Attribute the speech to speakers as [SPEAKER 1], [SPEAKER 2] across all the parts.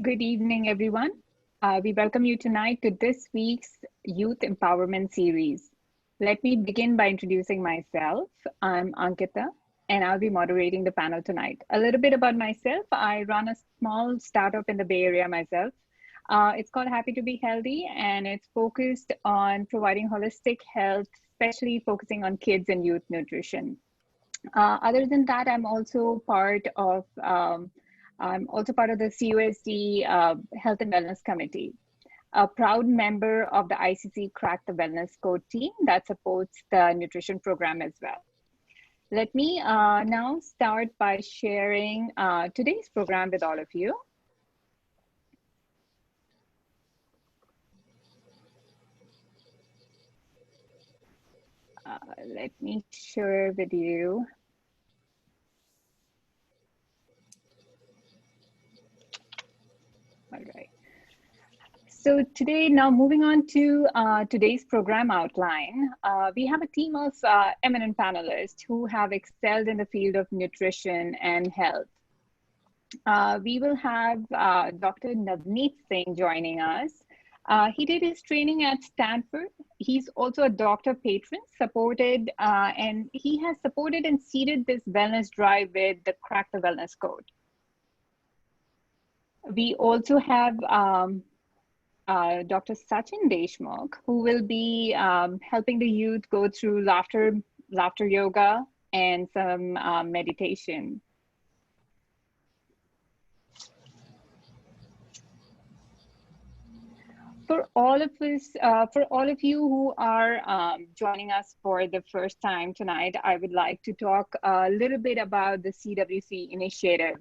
[SPEAKER 1] Good evening, everyone. We welcome you tonight to this week's Youth Empowerment Series. Let me begin by introducing myself. I'm Ankita, and I'll be moderating the panel tonight. A little bit about myself. I run a small startup in the Bay Area myself. It's called Happy to Be Healthy, and it's focused on providing holistic health, especially focusing on kids and youth nutrition. Other than that, I'm also part of the CUSD Health and Wellness Committee, a proud member of the ICC Crack the Wellness Code team that supports the nutrition program as well. Let me now start by sharing today's program with all of you. Let me share with you. All right. So today, now moving on to today's program outline, we have a team of eminent panelists who have excelled in the field of nutrition and health. We will have Dr. Navneet Singh joining us. He did his training at Stanford. He's also a doctor patron, and he has supported and seeded this wellness drive with the Crack the Wellness Code. We also have Dr. Sachin Deshmukh, who will be helping the youth go through laughter yoga and some meditation. For all of you who are joining us for the first time tonight, I would like to talk a little bit about the CWC initiative.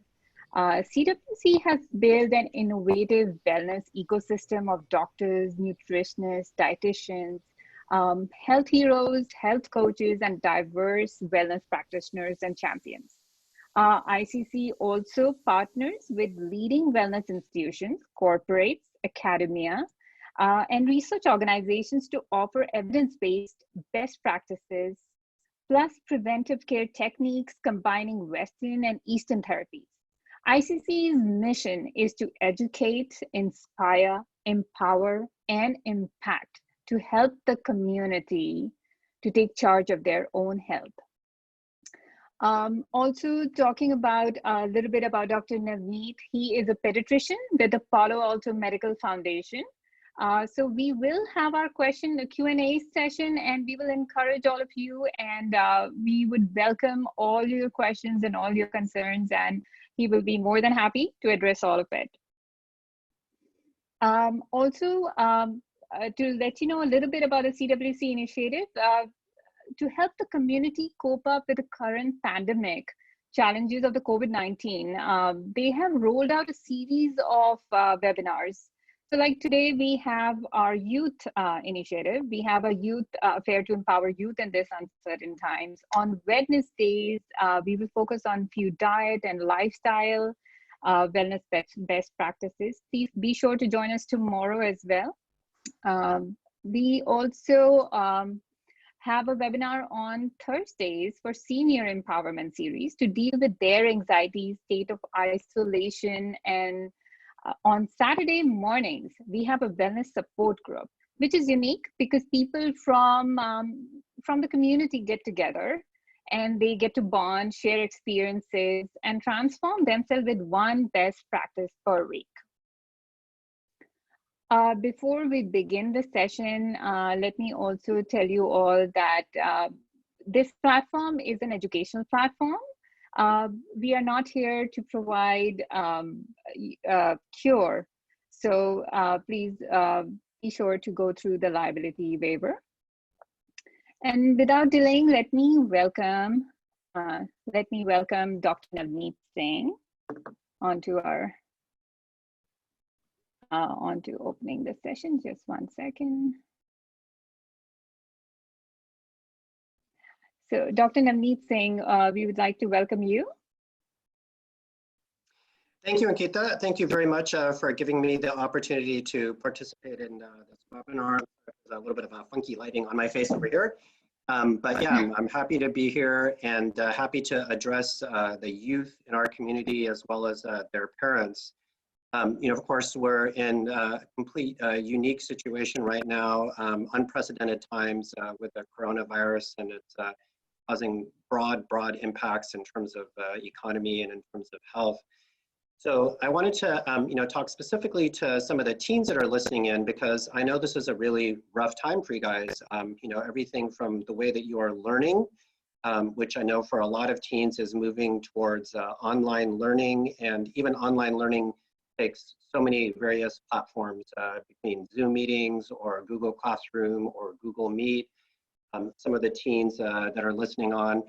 [SPEAKER 1] CWC has built an innovative wellness ecosystem of doctors, nutritionists, dietitians, health heroes, health coaches, and diverse wellness practitioners and champions. ICC also partners with leading wellness institutions, corporates, academia, and research organizations to offer evidence-based best practices, plus preventive care techniques combining Western and Eastern therapies. ICC's mission is to educate, inspire, empower, and impact to help the community to take charge of their own health. Also talking about a little bit about Dr. Navneet, he is a pediatrician with the Palo Alto Medical Foundation. So we will have our Q&A session, and we will encourage all of you, and we would welcome all your questions and all your concerns, and he will be more than happy to address all of it. To let you know a little bit about the CWC initiative, to help the community cope up with the current pandemic challenges of the COVID-19, they have rolled out a series of webinars. So like today, we have our youth initiative. We have a youth fair to empower youth in this uncertain times. On Wednesdays, we will focus on few diet and lifestyle wellness best practices. Please be sure to join us tomorrow as well. We also have a webinar on Thursdays for Senior Empowerment Series to deal with their anxiety, state of isolation, and on Saturday mornings, we have a wellness support group, which is unique because people from the community get together and they get to bond, share experiences, and transform themselves with one best practice per week. Before we begin the session, let me also tell you all that this platform is an educational platform. We are not here to provide cure. So please be sure to go through the liability waiver. And without delaying, let me welcome Dr. Navneet Singh onto opening the session. Just 1 second. So Dr. Navneet Singh, we would like to welcome you.
[SPEAKER 2] Thank you, Ankita. Thank you very much for giving me the opportunity to participate in this webinar. There's a little bit of a funky lighting on my face over here. But yeah, I'm happy to be here and happy to address the youth in our community as well as their parents Of course, we're in a complete unique situation right now, unprecedented times with the coronavirus, and it's causing broad impacts in terms of economy and in terms of health. So I wanted to, talk specifically to some of the teens that are listening in, because I know this is a really rough time for you guys. Everything from the way that you are learning, which I know for a lot of teens is moving towards online learning, and even online learning takes so many various platforms between Zoom meetings or Google Classroom or Google Meet. Some of the teens that are listening on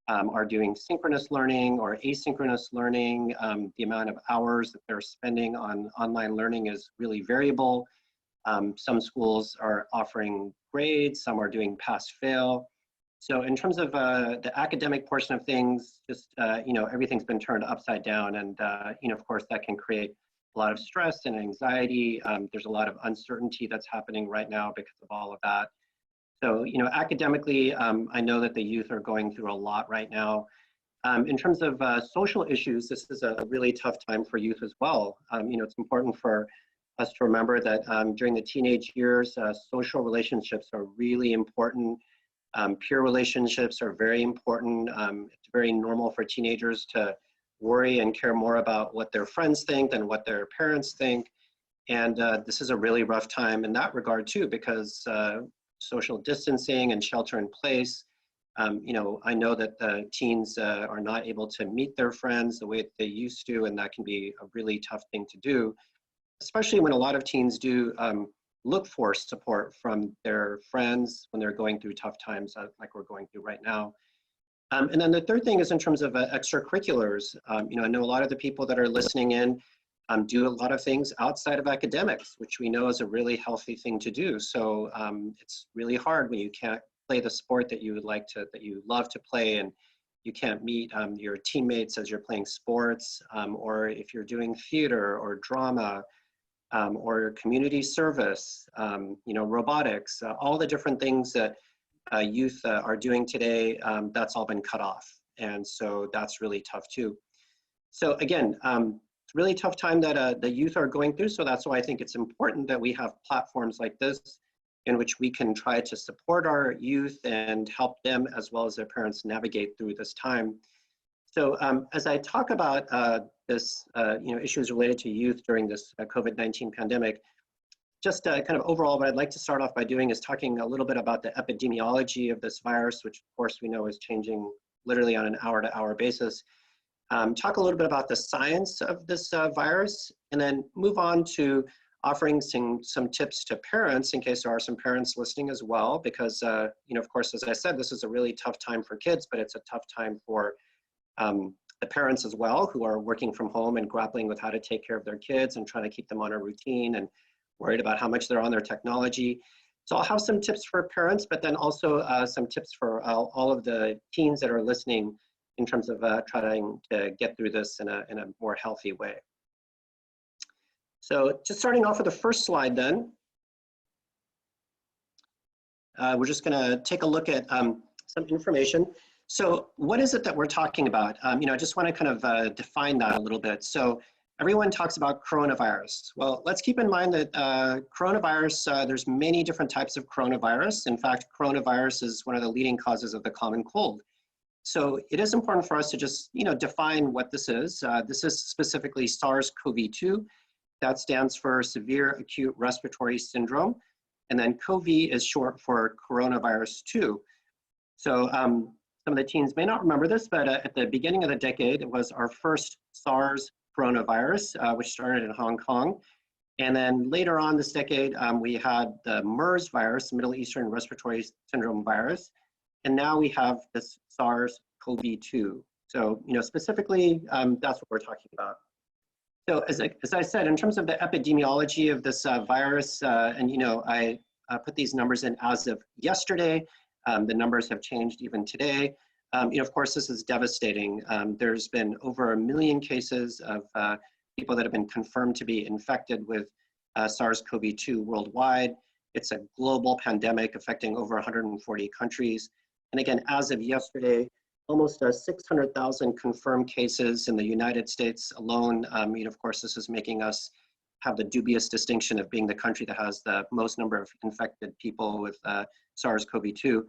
[SPEAKER 2] are doing synchronous learning or asynchronous learning. The amount of hours that they're spending on online learning is really variable. Some schools are offering grades, some are doing pass-fail. So in terms of the academic portion of things, just, everything's been turned upside down, and, of course, that can create a lot of stress and anxiety. There's a lot of uncertainty that's happening right now because of all of that. So, academically, I know that the youth are going through a lot right now. In terms of social issues, this is a really tough time for youth as well. It's important for us to remember that during the teenage years, social relationships are really important. Peer relationships are very important. It's very normal for teenagers to worry and care more about what their friends think than what their parents think. And this is a really rough time in that regard too, because social distancing and shelter in place, I know that the teens are not able to meet their friends the way that they used to, and that can be a really tough thing to do, especially when a lot of teens do look for support from their friends when they're going through tough times like we're going through right now. And then the third thing is in terms of extracurriculars. I know a lot of the people that are listening in do a lot of things outside of academics, which we know is a really healthy thing to do. So it's really hard when you can't play the sport that you would like to, that you love to play, and you can't meet your teammates as you're playing sports, or if you're doing theater or drama, or community service, robotics, all the different things that youth are doing today, that's all been cut off. And so that's really tough too. So again, it's a really tough time that the youth are going through. So that's why I think it's important that we have platforms like this in which we can try to support our youth and help them as well as their parents navigate through this time. So as I talk about issues related to youth during this COVID-19 pandemic, just kind of overall, what I'd like to start off by doing is talking a little bit about the epidemiology of this virus, which of course we know is changing literally on an hour-to-hour basis. Talk a little bit about the science of this virus, and then move on to offering some tips to parents in case there are some parents listening as well, because of course, as I said, this is a really tough time for kids, but it's a tough time for the parents as well, who are working from home and grappling with how to take care of their kids and trying to keep them on a routine and worried about how much they're on their technology. So I'll have some tips for parents, but then also some tips for all of the teens that are listening in terms of trying to get through this in a more healthy way. So just starting off with the first slide then, we're just gonna take a look at some information. So what is it that we're talking about? I just wanna kind of define that a little bit. So everyone talks about coronavirus. Well, let's keep in mind that coronavirus, there's many different types of coronavirus. In fact, coronavirus is one of the leading causes of the common cold. So it is important for us to just, define what this is. This is specifically SARS-CoV-2. That stands for Severe Acute Respiratory Syndrome. And then CoV is short for coronavirus 2. So some of the teens may not remember this, but at the beginning of the decade, it was our first SARS coronavirus, which started in Hong Kong. And then later on this decade, we had the MERS virus, Middle Eastern Respiratory Syndrome virus. And now we have this SARS-CoV-2. So, specifically, that's what we're talking about. So as I said, in terms of the epidemiology of this virus, and I put these numbers in as of yesterday. The numbers have changed even today. Of course, this is devastating. There's been over 1 million cases of people that have been confirmed to be infected with SARS-CoV-2 worldwide. It's a global pandemic affecting over 140 countries. And again, as of yesterday, almost 600,000 confirmed cases in the United States alone. Of course, this is making us have the dubious distinction of being the country that has the most number of infected people with SARS-CoV-2.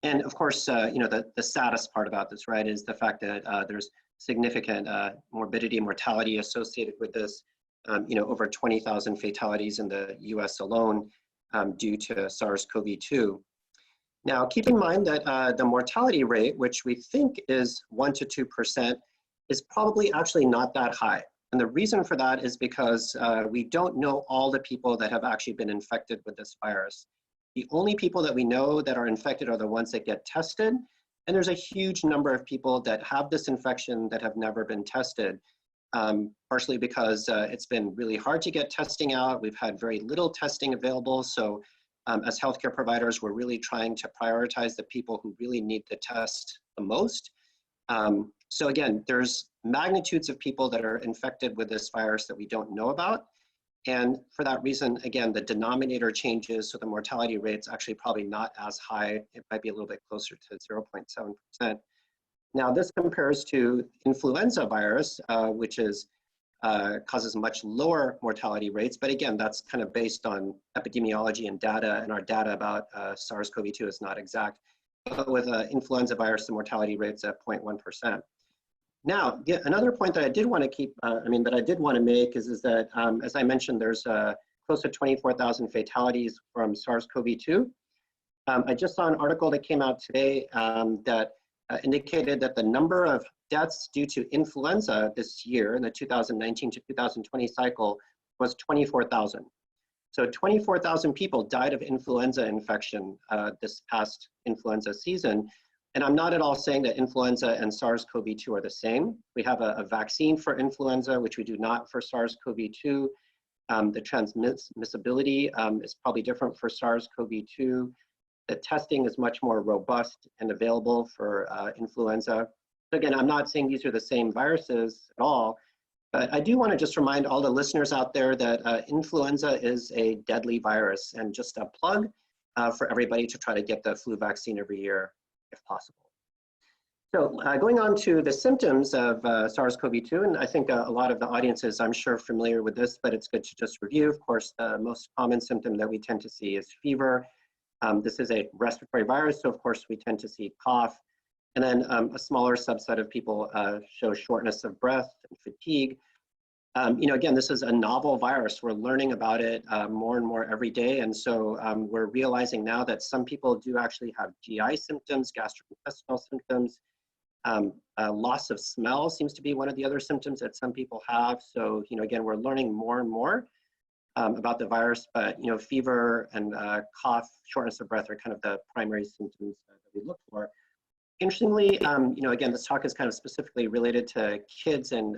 [SPEAKER 2] And of course, the saddest part about this, right, is the fact that there's significant morbidity and mortality associated with this. Over 20,000 fatalities in the US alone due to SARS-CoV-2. Now, keep in mind that the mortality rate, which we think is 1 to 2%, is probably actually not that high. And the reason for that is because we don't know all the people that have actually been infected with this virus. The only people that we know that are infected are the ones that get tested. And there's a huge number of people that have this infection that have never been tested, partially because it's been really hard to get testing out. We've had very little testing available. So as healthcare providers, we're really trying to prioritize the people who really need the test the most. So again, there's magnitudes of people that are infected with this virus that we don't know about. And for that reason, again, the denominator changes, so the mortality rate's actually probably not as high. It might be a little bit closer to 0.7%. Now, this compares to influenza virus, which is causes much lower mortality rates. But again, that's kind of based on epidemiology and data, and our data about SARS-CoV-2 is not exact. But with influenza virus, the mortality rate's at 0.1%. Now, another point that I did want to make is that, as I mentioned, there's close to 24,000 fatalities from SARS-CoV-2. I just saw an article that came out today that indicated that the number of deaths due to influenza this year in the 2019 to 2020 cycle was 24,000. So 24,000 people died of influenza infection this past influenza season. And I'm not at all saying that influenza and SARS-CoV-2 are the same. We have a vaccine for influenza, which we do not for SARS-CoV-2. The transmissibility is probably different for SARS-CoV-2. The testing is much more robust and available for influenza. So again, I'm not saying these are the same viruses at all, but I do want to just remind all the listeners out there that influenza is a deadly virus, and just a plug for everybody to try to get the flu vaccine every year if possible. So going on to the symptoms of SARS-CoV-2, and I think a lot of the audience is, I'm sure, familiar with this, but it's good to just review. Of course, the most common symptom that we tend to see is fever. This is a respiratory virus, so of course we tend to see cough. And then a smaller subset of people show shortness of breath and fatigue. Again, this is a novel virus. We're learning about it more and more every day. And so we're realizing now that some people do actually have GI symptoms, gastrointestinal symptoms. Loss of smell seems to be one of the other symptoms that some people have. So, again, we're learning more and more about the virus, but, fever and cough, shortness of breath are kind of the primary symptoms that we look for. Interestingly, again, this talk is kind of specifically related to kids and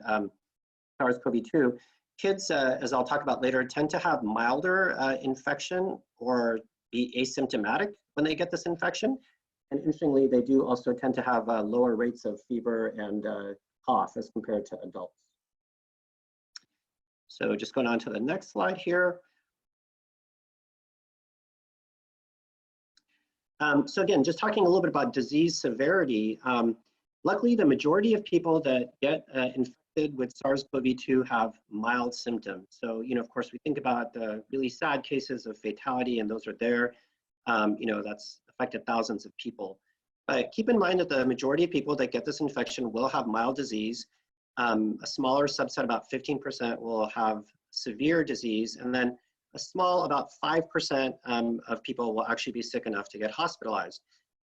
[SPEAKER 2] SARS-CoV-2. Kids, as I'll talk about later, tend to have milder infection or be asymptomatic when they get this infection. And interestingly, they do also tend to have lower rates of fever and cough as compared to adults. So just going on to the next slide here. So again, just talking a little bit about disease severity. Luckily, the majority of people that get infected with SARS-CoV-2 have mild symptoms. So, of course, we think about the really sad cases of fatality, and those are there. That's affected thousands of people. But keep in mind that the majority of people that get this infection will have mild disease. A smaller subset, about 15%, will have severe disease, and then a small, about 5% of people will actually be sick enough to get hospitalized.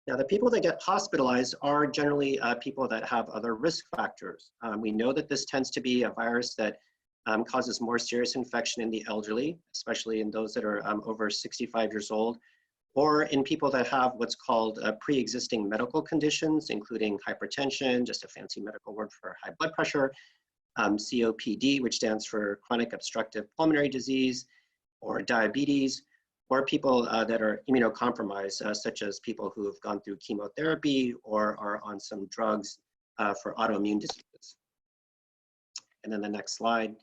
[SPEAKER 2] Now, the people that get hospitalized are generally people that have other risk factors. We know that this tends to be a virus that causes more serious infection in the elderly, especially in those that are over 65 years old, or in people that have what's called pre-existing medical conditions, including hypertension, just a fancy medical word for high blood pressure, COPD, which stands for chronic obstructive pulmonary disease, or diabetes, or people that are immunocompromised, such as people who have gone through chemotherapy or are on some drugs for autoimmune diseases. And then the next slide.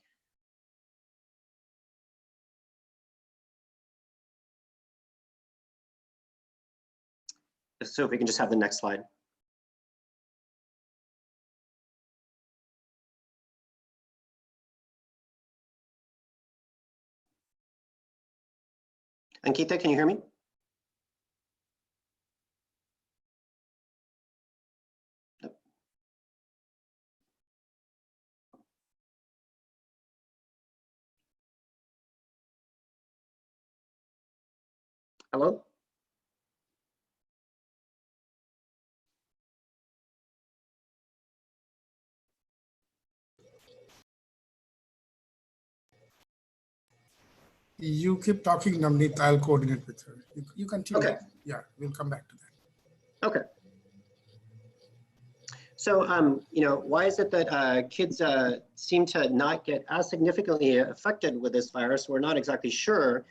[SPEAKER 2] So if we can just have the next slide. Ankita, can you hear me? Hello?
[SPEAKER 3] You keep talking, Navneet. I'll coordinate with her. You continue.
[SPEAKER 2] Okay.
[SPEAKER 3] Yeah, we'll come back to that.
[SPEAKER 2] Okay. So, you know, why is it that kids seem to not get as significantly affected with this virus? We're not exactly sure.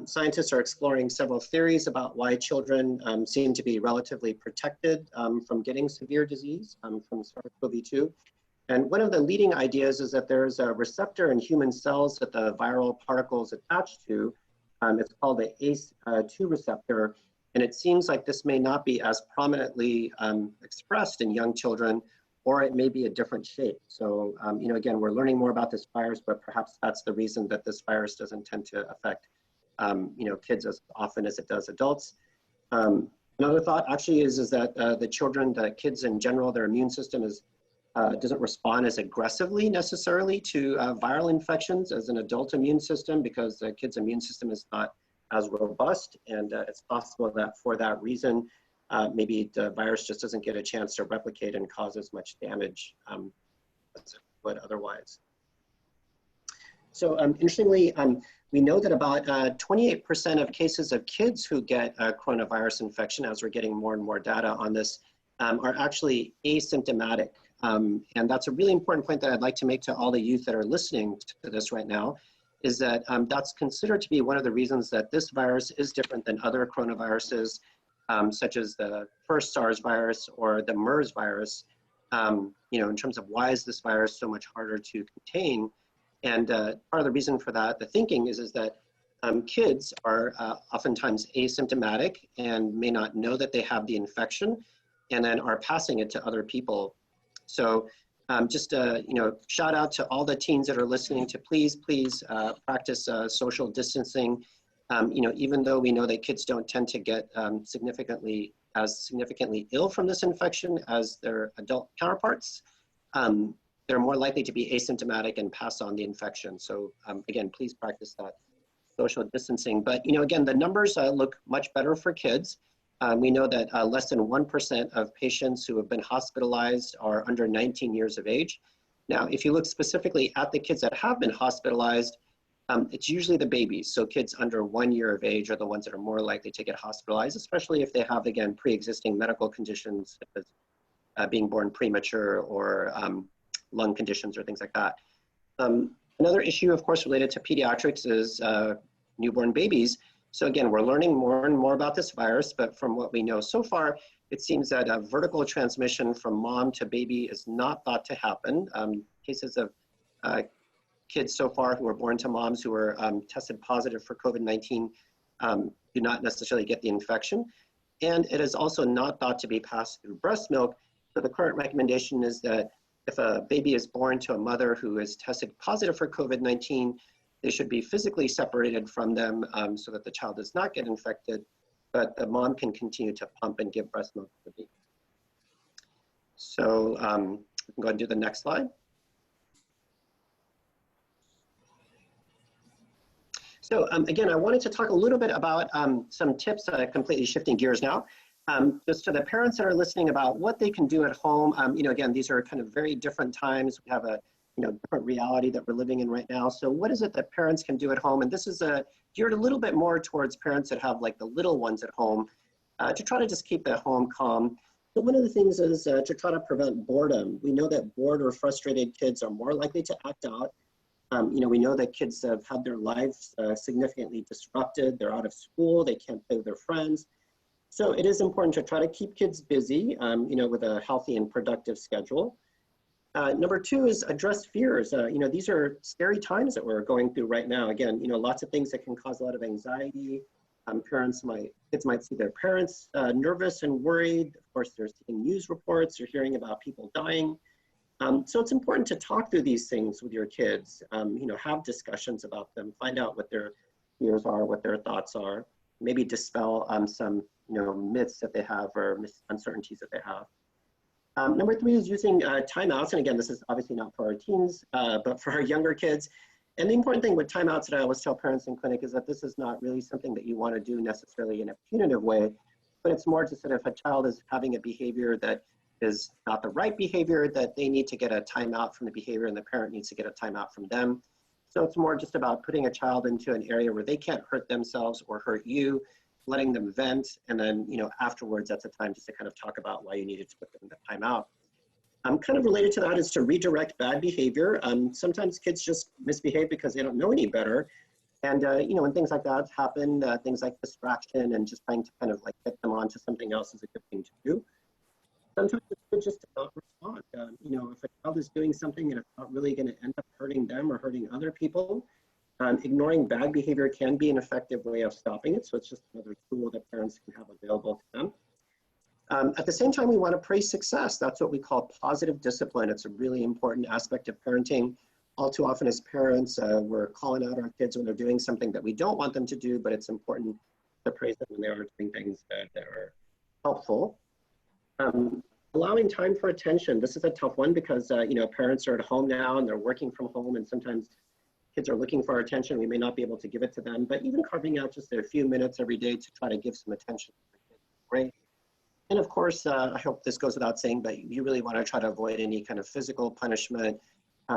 [SPEAKER 2] Scientists are exploring several theories about why children seem to be relatively protected from getting severe disease from SARS-CoV-2. And one of the leading ideas is that there's a receptor in human cells that the viral particles attach to. It's called the ACE2 receptor. And it seems like this may not be as prominently expressed in young children, or it may be a different shape. So, you know, again, we're learning more about this virus, but perhaps that's the reason that this virus doesn't tend to affect, you know, kids as often as it does adults. Another thought actually is that the kids in general, their immune system doesn't respond as aggressively necessarily to viral infections as an adult immune system, because the kid's immune system is not as robust, and it's possible that for that reason, maybe the virus just doesn't get a chance to replicate and cause as much damage as it would otherwise. So interestingly, we know that about 28% of cases of kids who get a coronavirus infection, as we're getting more and more data on this, are actually asymptomatic. And that's a really important point that I'd like to make to all the youth that are listening to this right now, is that that's considered to be one of the reasons that this virus is different than other coronaviruses, such as the first SARS virus or the MERS virus, you know, in terms of why is this virus so much harder to contain. And part of the reason for that, the thinking is that kids are oftentimes asymptomatic and may not know that they have the infection, and then are passing it to other people. So just you know, shout out to all the teens that are listening to please practice social distancing. You know, even though we know that kids don't tend to get significantly ill from this infection as their adult counterparts, they're more likely to be asymptomatic and pass on the infection. So again, please practice that social distancing. But you know, again, the numbers look much better for kids. We know that less than 1% of patients who have been hospitalized are under 19 years of age. Now, if you look specifically at the kids that have been hospitalized, it's usually the babies. So kids under 1 year of age are the ones that are more likely to get hospitalized, especially if they have, again, pre-existing medical conditions, such as being born premature or lung conditions or things like that. Another issue, of course, related to pediatrics is newborn babies. So again, we're learning more and more about this virus, but from what we know so far, it seems that a vertical transmission from mom to baby is not thought to happen. Cases of kids so far who were born to moms who were tested positive for COVID-19 do not necessarily get the infection. And it is also not thought to be passed through breast milk. So the current recommendation is that if a baby is born to a mother who is tested positive for COVID-19, they should be physically separated from them so that the child does not get infected, but the mom can continue to pump and give breast milk to the baby. So we can go ahead and do the next slide. So again, I wanted to talk a little bit about some tips, completely shifting gears now, just to the parents that are listening about what they can do at home. You know, again, these are kind of very different times. We have a different reality that we're living in right now. So what is it that parents can do at home? And this is geared a little bit more towards parents that have like the little ones at home to try to just keep the home calm. So one of the things is to try to prevent boredom. We know that bored or frustrated kids are more likely to act out. You know, we know that kids have had their lives significantly disrupted. They're out of school, they can't play with their friends. So it is important to try to keep kids busy, you know, with a healthy and productive schedule. Number two is address fears. You know, these are scary times that we're going through right now. Again, you know, lots of things that can cause a lot of anxiety. Kids might see their parents nervous and worried. Of course, they're seeing news reports, they're hearing about people dying. So it's important to talk through these things with your kids, you know, have discussions about them, find out what their fears are, what their thoughts are, maybe dispel some myths that they have or uncertainties that they have. Number 3 is using timeouts. And again, this is obviously not for our teens, but for our younger kids. And the important thing with timeouts that I always tell parents in clinic is that this is not really something that you want to do necessarily in a punitive way, but it's more just that if a child is having a behavior that is not the right behavior, that they need to get a timeout from the behavior and the parent needs to get a timeout from them. So it's more just about putting a child into an area where they can't hurt themselves or hurt you, letting them vent, and then afterwards, that's a time just to kind of talk about why you needed to put them in the timeout. Kind of related to that is to redirect bad behavior. Sometimes kids just misbehave because they don't know any better. And, when things like that happen, things like distraction and just trying to kind of like get them onto something else is a good thing to do. Sometimes it's good just to not respond. If a child is doing something and it's not really going to end up hurting them or hurting other people, ignoring bad behavior can be an effective way of stopping it. So it's just another tool that parents can have available to them. At the same time, we want to praise success. That's what we call positive discipline. It's a really important aspect of parenting. All too often as parents, we're calling out our kids when they're doing something that we don't want them to do, but it's important to praise them when they are doing things that are helpful. Allowing time for attention. This is a tough one because, parents are at home now and they're working from home, and sometimes kids are looking for our attention. We may not be able to give it to them, but even carving out just a few minutes every day to try to give some attention to the kids is great. And of course, I hope this goes without saying, but you really want to try to avoid any kind of physical punishment.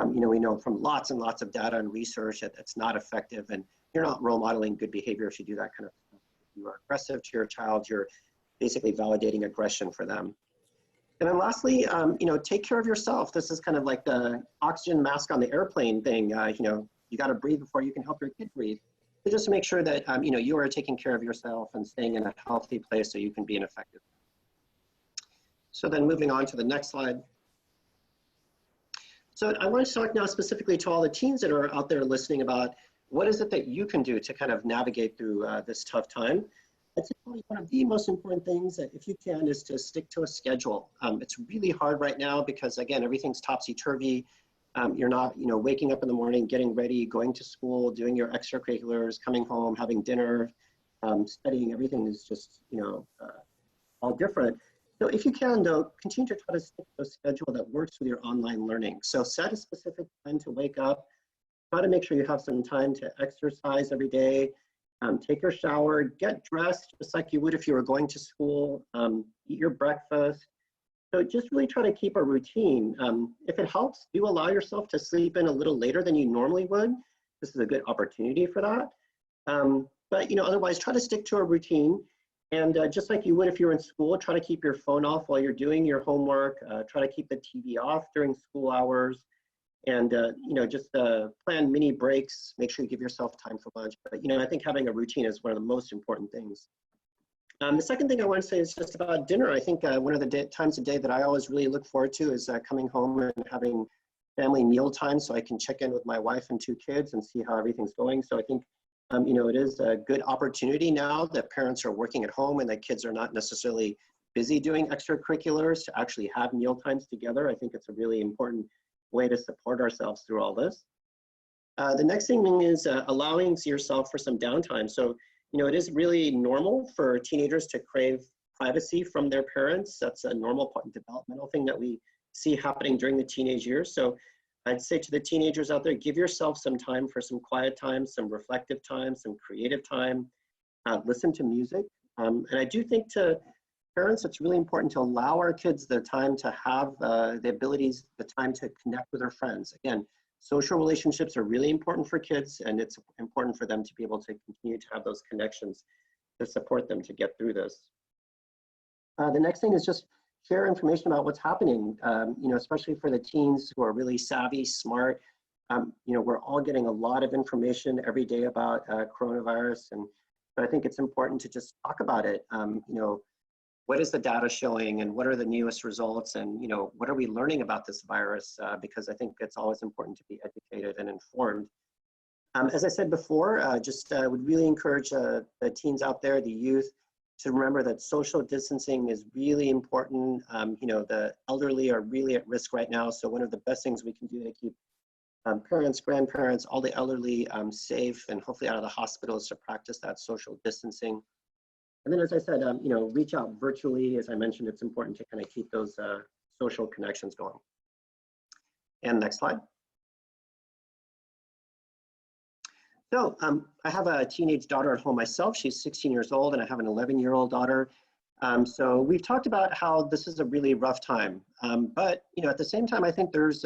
[SPEAKER 2] We know from lots and lots of data and research that it's not effective, and you're not role modeling good behavior if you do that kind of stuff. If you are aggressive to your child, you're basically validating aggression for them. And then lastly, take care of yourself. This is kind of like the oxygen mask on the airplane thing. You got to breathe before you can help your kid breathe. So just to make sure that, you are taking care of yourself and staying in a healthy place so you can be an effective. So then moving on to the next slide. So I want to talk now specifically to all the teens that are out there listening about what is it that you can do to kind of navigate through this tough time. I'd say probably one of the most important things that if you can is to stick to a schedule. It's really hard right now because again, everything's topsy-turvy. You're not, waking up in the morning, getting ready, going to school, doing your extracurriculars, coming home, having dinner, studying. Everything is just, all different. So if you can, though, continue to try to stick to a schedule that works with your online learning. So set a specific time to wake up. Try to make sure you have some time to exercise every day. Take your shower, get dressed just like you would if you were going to school, eat your breakfast. So just really try to keep a routine. If it helps, do allow yourself to sleep in a little later than you normally would. This is a good opportunity for that. But otherwise try to stick to a routine. And just like you would if you were in school, try to keep your phone off while you're doing your homework. Try to keep the TV off during school hours. And, just plan mini breaks, make sure you give yourself time for lunch. But, I think having a routine is one of the most important things. The second thing I want to say is just about dinner. I think one of the times of day that I always really look forward to is coming home and having family meal time so I can check in with my wife and 2 kids and see how everything's going. So I think, it is a good opportunity now that parents are working at home and that kids are not necessarily busy doing extracurriculars to actually have meal times together. I think it's a really important way to support ourselves through all this. The next thing is allowing yourself for some downtime. So, it is really normal for teenagers to crave privacy from their parents. That's a normal developmental thing that we see happening during the teenage years. So I'd say to the teenagers out there, give yourself some time for some quiet time, some reflective time, some creative time, listen to music. And I do think to parents, it's really important to allow our kids the time to have the abilities, the time to connect with their friends. Again, social relationships are really important for kids, and it's important for them to be able to continue to have those connections to support them to get through this. The next thing is just share information about what's happening, especially for the teens who are really savvy, smart. We're all getting a lot of information every day about coronavirus, and so I think it's important to just talk about it. What is the data showing, and what are the newest results, and what are we learning about this virus? Because I think it's always important to be educated and informed. As I said before, would really encourage the teens out there, the youth, to remember that social distancing is really important. The elderly are really at risk right now, so one of the best things we can do to keep parents, grandparents, all the elderly safe and hopefully out of the hospitals to practice that social distancing. And then, as I said, reach out virtually. As I mentioned, it's important to kind of keep those social connections going. And next slide. So I have a teenage daughter at home myself. She's 16 years old, and I have an 11-year-old daughter. So we've talked about how this is a really rough time, but at the same time, I think there's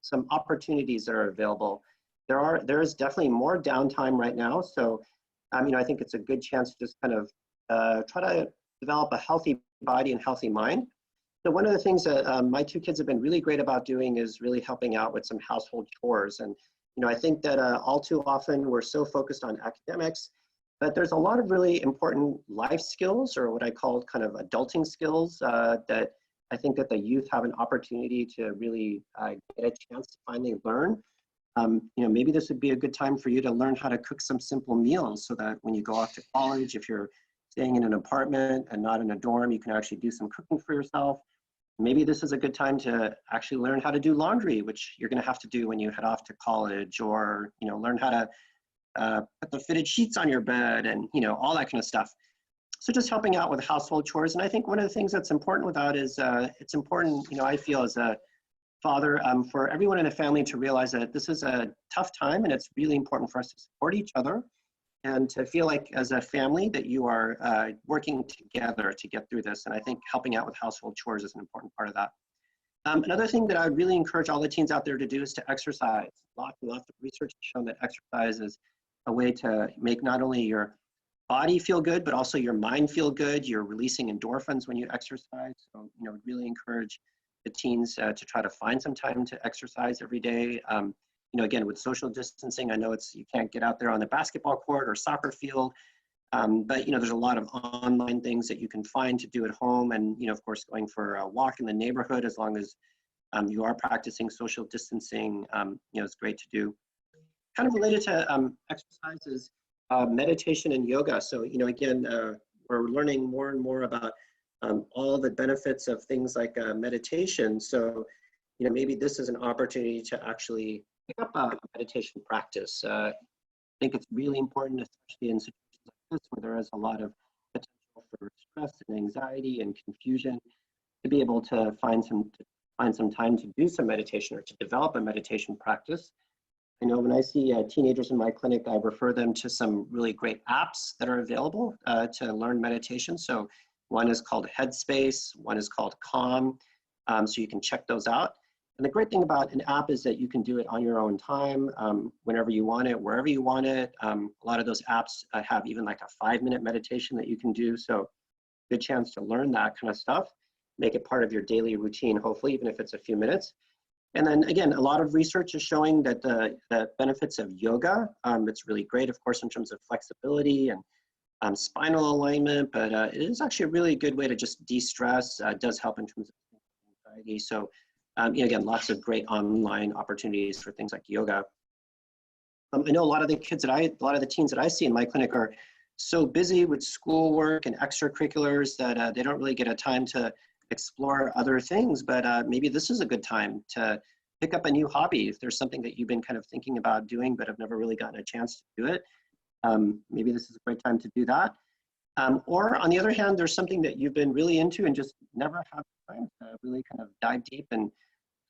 [SPEAKER 2] some opportunities that are available. There is definitely more downtime right now. So I think it's a good chance to just kind of try to develop a healthy body and healthy mind. So one of the things that my two kids have been really great about doing is really helping out with some household chores. And I think that all too often we're so focused on academics, but there's a lot of really important life skills, or what I call kind of adulting skills, that I think that the youth have an opportunity to really get a chance to finally learn. Maybe this would be a good time for you to learn how to cook some simple meals so that when you go off to college, if you're staying in an apartment and not in a dorm, you can actually do some cooking for yourself. Maybe this is a good time to actually learn how to do laundry, which you're going to have to do when you head off to college, or learn how to put the fitted sheets on your bed, and all that kind of stuff. So just helping out with household chores. And I think one of the things that's important with that is it's important, I feel as a father, for everyone in the family to realize that this is a tough time, and it's really important for us to support each other and to feel like as a family that you are working together to get through this. And I think helping out with household chores is an important part of that. Another thing that I would really encourage all the teens out there to do is to exercise. Lots of research has shown that exercise is a way to make not only your body feel good, but also your mind feel good. You're releasing endorphins when you exercise. So, really encourage the teens to try to find some time to exercise every day. Again, with social distancing, I know you can't get out there on the basketball court or soccer field, but there's a lot of online things that you can find to do at home, and of course, going for a walk in the neighborhood, as long as you are practicing social distancing, it's great to do. Kind of related to exercises, meditation and yoga. So again, we're learning more and more about all the benefits of things like meditation. So maybe this is an opportunity to actually pick up a meditation practice. I think it's really important, especially in situations like this where there is a lot of potential for stress and anxiety and confusion, to be able to find some time to do some meditation or to develop a meditation practice. I know when I see teenagers in my clinic, I refer them to some really great apps that are available to learn meditation. So one is called Headspace, one is called Calm, so you can check those out. And the great thing about an app is that you can do it on your own time, whenever you want it, wherever you want it. A lot of those apps have even like a 5-minute meditation that you can do. So good chance to learn that kind of stuff, make it part of your daily routine, hopefully, even if it's a few minutes. And then again, a lot of research is showing that the benefits of yoga, it's really great, of course, in terms of flexibility and spinal alignment, but it is actually a really good way to just de-stress. Does help in terms of anxiety. So again, lots of great online opportunities for things like yoga. I know a lot of the teens that I see in my clinic are so busy with schoolwork and extracurriculars that they don't really get a time to explore other things, but maybe this is a good time to pick up a new hobby. If there's something that you've been kind of thinking about doing, but have never really gotten a chance to do it, maybe this is a great time to do that. Or on the other hand, there's something that you've been really into and just never have time to really kind of dive deep and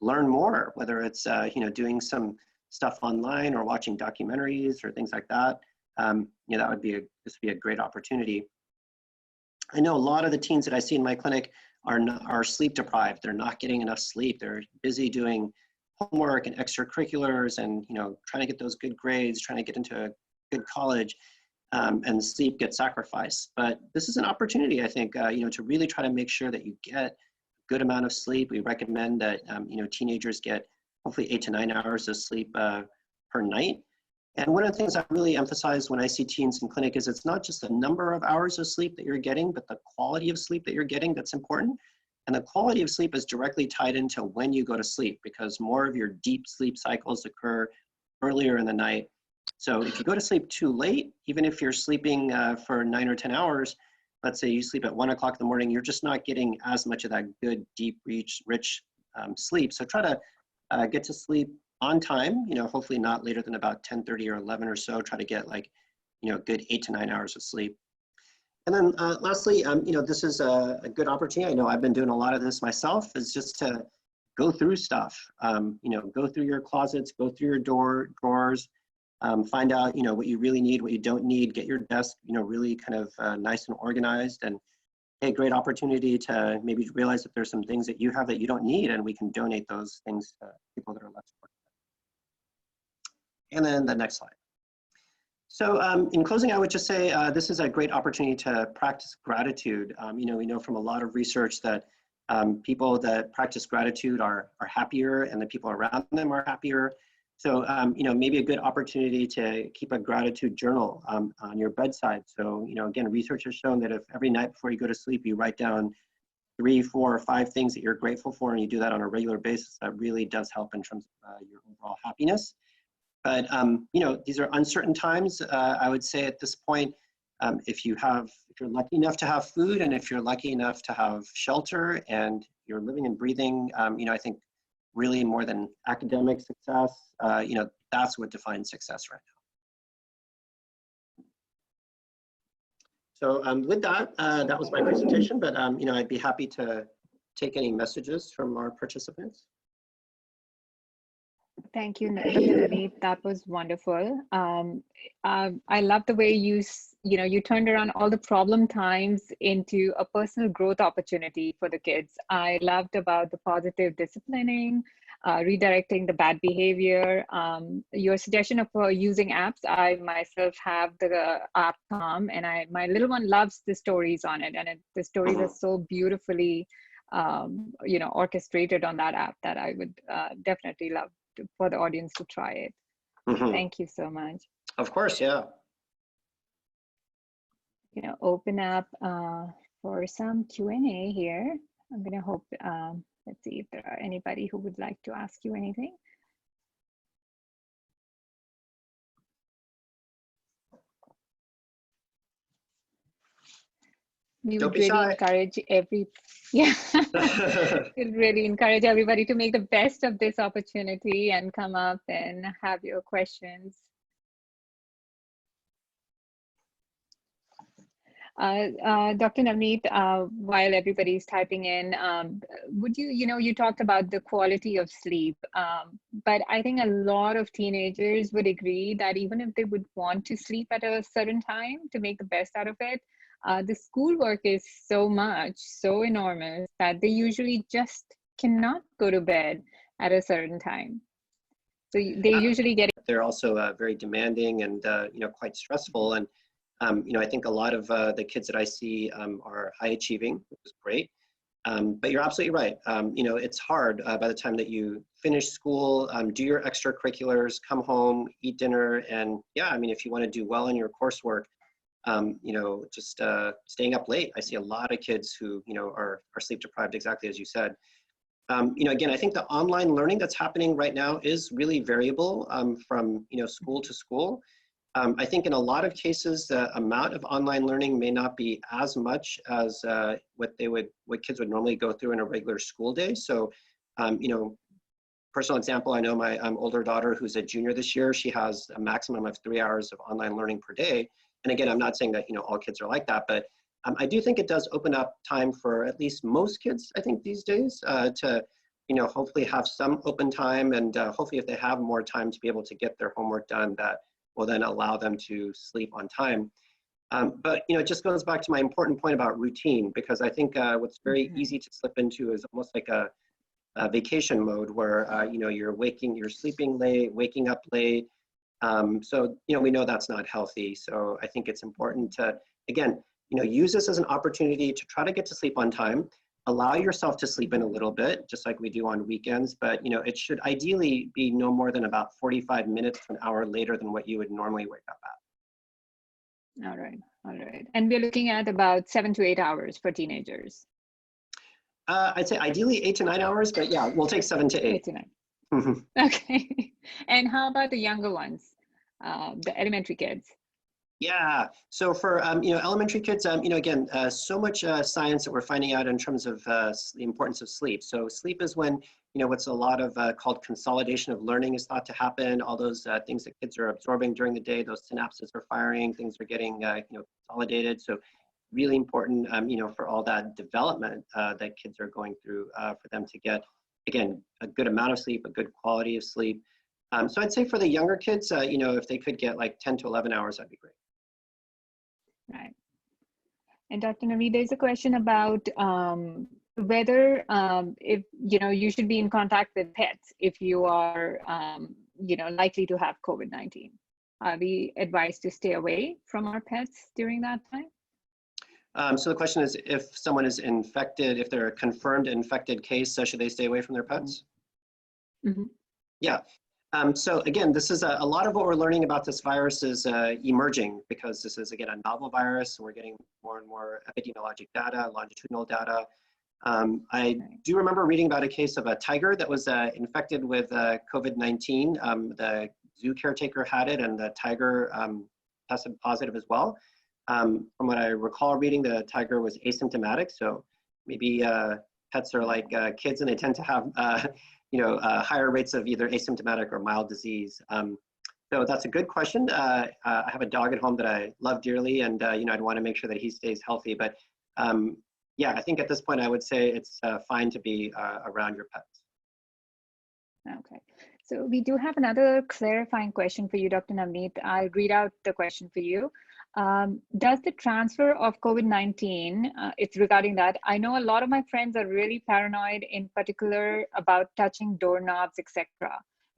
[SPEAKER 2] learn more, whether it's doing some stuff online or watching documentaries or things like that. That would be this would be a great opportunity. I know a lot of the teens that I see in my clinic are sleep deprived. They're not getting enough sleep. They're busy doing homework and extracurriculars and trying to get those good grades, trying to get into a good college, and sleep gets sacrificed. But this is an opportunity, I think, to really try to make sure that you get a good amount of sleep. We recommend that teenagers get hopefully 8 to 9 hours of sleep per night. And one of the things I really emphasize when I see teens in clinic is it's not just the number of hours of sleep that you're getting, but the quality of sleep that you're getting that's important. And the quality of sleep is directly tied into when you go to sleep, because more of your deep sleep cycles occur earlier in the night. So if you go to sleep too late, even if you're sleeping for 9 or 10 hours, let's say you sleep at 1 o'clock in the morning, you're just not getting as much of that good, deep, rich sleep. So try to get to sleep on time, hopefully not later than about 10:30 or 11 or so, try to get like, good 8 to 9 hours of sleep. And then lastly, this is a good opportunity. I know I've been doing a lot of this myself, is just to go through stuff, go through your closets, go through your drawers, find out, what you really need, what you don't need, get your desk, really kind of nice and organized, and a great opportunity to maybe realize that there's some things that you have that you don't need, and we can donate those things to people that are less fortunate. And then the next slide. So in closing, I would just say this is a great opportunity to practice gratitude. We know from a lot of research that people that practice gratitude are happier, and the people around them are happier. So, maybe a good opportunity to keep a gratitude journal on your bedside. So, again, research has shown that if every night before you go to sleep, you write down 3, 4, or 5 things that you're grateful for, and you do that on a regular basis, that really does help in terms of your overall happiness. But, these are uncertain times. I would say at this point, if you're lucky enough to have food, and if you're lucky enough to have shelter, and you're living and breathing, I think really more than academic success, that's what defines success right now. So with that, that was my presentation, but I'd be happy to take any messages from our participants.
[SPEAKER 1] Thank you, Dr. Navneet. That was wonderful. I love the way you turned around all the problem times into a personal growth opportunity for the kids. I loved about the positive disciplining, redirecting the bad behavior. Your suggestion of using apps. I myself have the app Calm, and my little one loves the stories on it, and the stories are so beautifully, orchestrated on that app that I would definitely love for the audience to try it. Thank you so much.
[SPEAKER 2] Of course, yeah.
[SPEAKER 1] Open up for some Q&A here. I'm gonna hope, let's see if there are anybody who would like to ask you anything. We would really encourage we'd really encourage everybody to make the best of this opportunity and come up and have your questions. Dr. Navneet, while everybody's typing in, would you talked about the quality of sleep, but I think a lot of teenagers would agree that even if they would want to sleep at a certain time to make the best out of it, the schoolwork is so enormous that they usually just cannot go to bed at a certain time. So they usually get.
[SPEAKER 2] They're also very demanding and quite stressful, and I think a lot of the kids that I see are high achieving, which is great. But you're absolutely right. It's hard by the time that you finish school, do your extracurriculars, come home, eat dinner, and if you want to do well in your coursework, just staying up late. I see a lot of kids who, are sleep deprived, exactly as you said. Again, I think the online learning that's happening right now is really variable from, school to school. I think in a lot of cases, the amount of online learning may not be as much as what kids would normally go through in a regular school day. So, personal example, I know my older daughter who's a junior this year, she has a maximum of 3 hours of online learning per day. And again, I'm not saying that, all kids are like that, but I do think it does open up time for at least most kids, I think these days, to, hopefully have some open time, and hopefully if they have more time to be able to get their homework done, that will then allow them to sleep on time. But, it just goes back to my important point about routine, because I think what's very easy to slip into is almost like a vacation mode where, you're sleeping late, waking up late. So, we know that's not healthy. So I think it's important to, again, use this as an opportunity to try to get to sleep on time, allow yourself to sleep in a little bit, just like we do on weekends, but, it should ideally be no more than about 45 minutes to an hour later than what you would normally wake up at.
[SPEAKER 1] All right. And we're looking at about 7 to 8 hours for teenagers.
[SPEAKER 2] I'd say ideally 8 to 9 hours, but yeah, we'll take 7 to 8.
[SPEAKER 1] 8 to 9. Okay. And how about the younger ones, the elementary kids?
[SPEAKER 2] Yeah. So for elementary kids, again, so much science that we're finding out in terms of the importance of sleep. So sleep is when what's a lot of called consolidation of learning is thought to happen. All those things that kids are absorbing during the day, those synapses are firing, things are getting consolidated. So really important, for all that development that kids are going through for them to get, again, a good amount of sleep, a good quality of sleep. So I'd say for the younger kids, if they could get like 10 to 11 hours, that'd be great.
[SPEAKER 1] Right. And Dr. Naveed, there's a question about whether if you should be in contact with pets if you are likely to have COVID-19. Are we advised to stay away from our pets during that time?
[SPEAKER 2] So the question is, if someone is infected, if they're a confirmed infected case, should they stay away from their pets?
[SPEAKER 1] Mm-hmm.
[SPEAKER 2] Yeah. So again, this is a lot of what we're learning about this virus is emerging because this is, again, a novel virus. And we're getting more and more epidemiologic data, longitudinal data. I do remember reading about a case of a tiger that was infected with COVID-19. The zoo caretaker had it and the tiger tested positive as well. From what I recall reading, the tiger was asymptomatic. So maybe pets are like kids and they tend to have higher rates of either asymptomatic or mild disease. So that's a good question. I have a dog at home that I love dearly, and I'd want to make sure that he stays healthy. But yeah, I think at this point I would say it's fine to be around your pets.
[SPEAKER 1] Okay. So we do have another clarifying question for you, Dr. Navneet. I'll read out the question for you. Does the transfer of COVID-19, it's regarding that. I know a lot of my friends are really paranoid, in particular about touching doorknobs, etc.,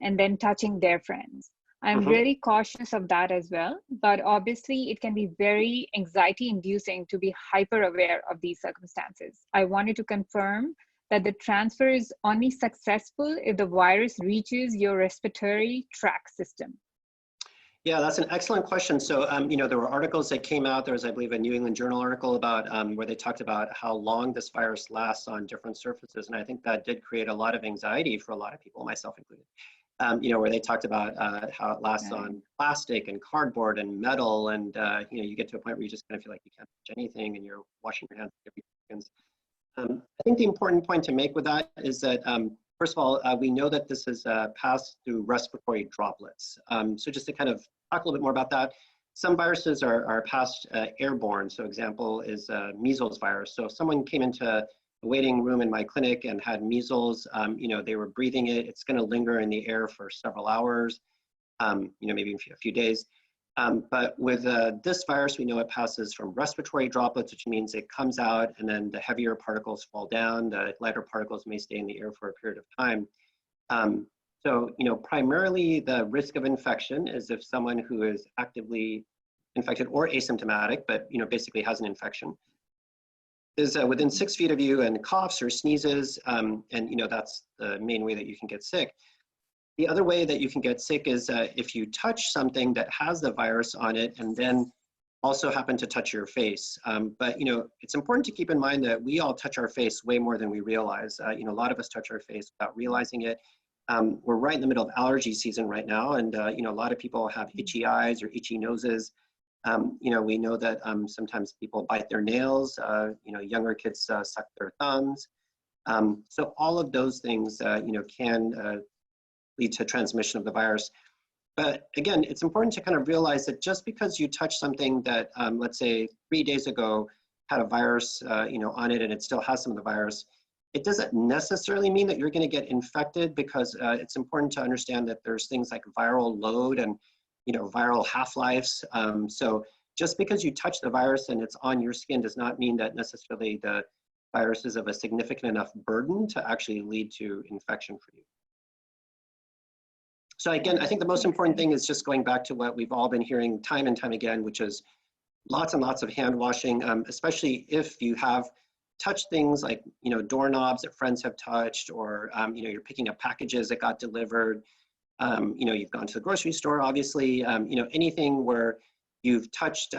[SPEAKER 1] and then touching their friends. I'm really cautious of that as well, but obviously it can be very anxiety inducing to be hyper aware of these circumstances. I wanted to confirm that the transfer is only successful if the virus reaches your respiratory tract system.
[SPEAKER 2] Yeah, that's an excellent question. So, there were articles that came out. There was, I believe, a New England Journal article about where they talked about how long this virus lasts on different surfaces. And I think that did create a lot of anxiety for a lot of people, myself included. Where they talked about how it lasts on plastic and cardboard and metal. And, you get to a point where you just kind of feel like you can't touch anything and you're washing your hands every seconds. I think the important point to make with that is that, first of all, we know that this is passed through respiratory droplets. So just to kind of talk a little bit more about that, some viruses are passed airborne. So example is measles virus. So if someone came into a waiting room in my clinic and had measles, they were breathing it, it's going to linger in the air for several hours, maybe a few days. But with this virus, we know it passes from respiratory droplets, which means it comes out and then the heavier particles fall down. The lighter particles may stay in the air for a period of time. So, primarily the risk of infection is if someone who is actively infected or asymptomatic, but, basically has an infection, is within 6 feet of you and coughs or sneezes, and, that's the main way that you can get sick. The other way that you can get sick is if you touch something that has the virus on it and then also happen to touch your face. But it's important to keep in mind that we all touch our face way more than we realize. A lot of us touch our face without realizing it. We're right in the middle of allergy season right now, and a lot of people have itchy eyes or itchy noses. We know that sometimes people bite their nails. Younger kids suck their thumbs. So all of those things, can lead to transmission of the virus. But again, it's important to kind of realize that just because you touch something that, let's say 3 days ago had a virus, on it and it still has some of the virus, it doesn't necessarily mean that you're going to get infected, because it's important to understand that there's things like viral load and, viral half-lives. So just because you touch the virus and it's on your skin does not mean that necessarily the virus is of a significant enough burden to actually lead to infection for you. So again, I think the most important thing is just going back to what we've all been hearing time and time again, which is lots and lots of hand washing, especially if you have touched things like, doorknobs that friends have touched, or, you're picking up packages that got delivered. You've gone to the grocery store, obviously, anything where you've touched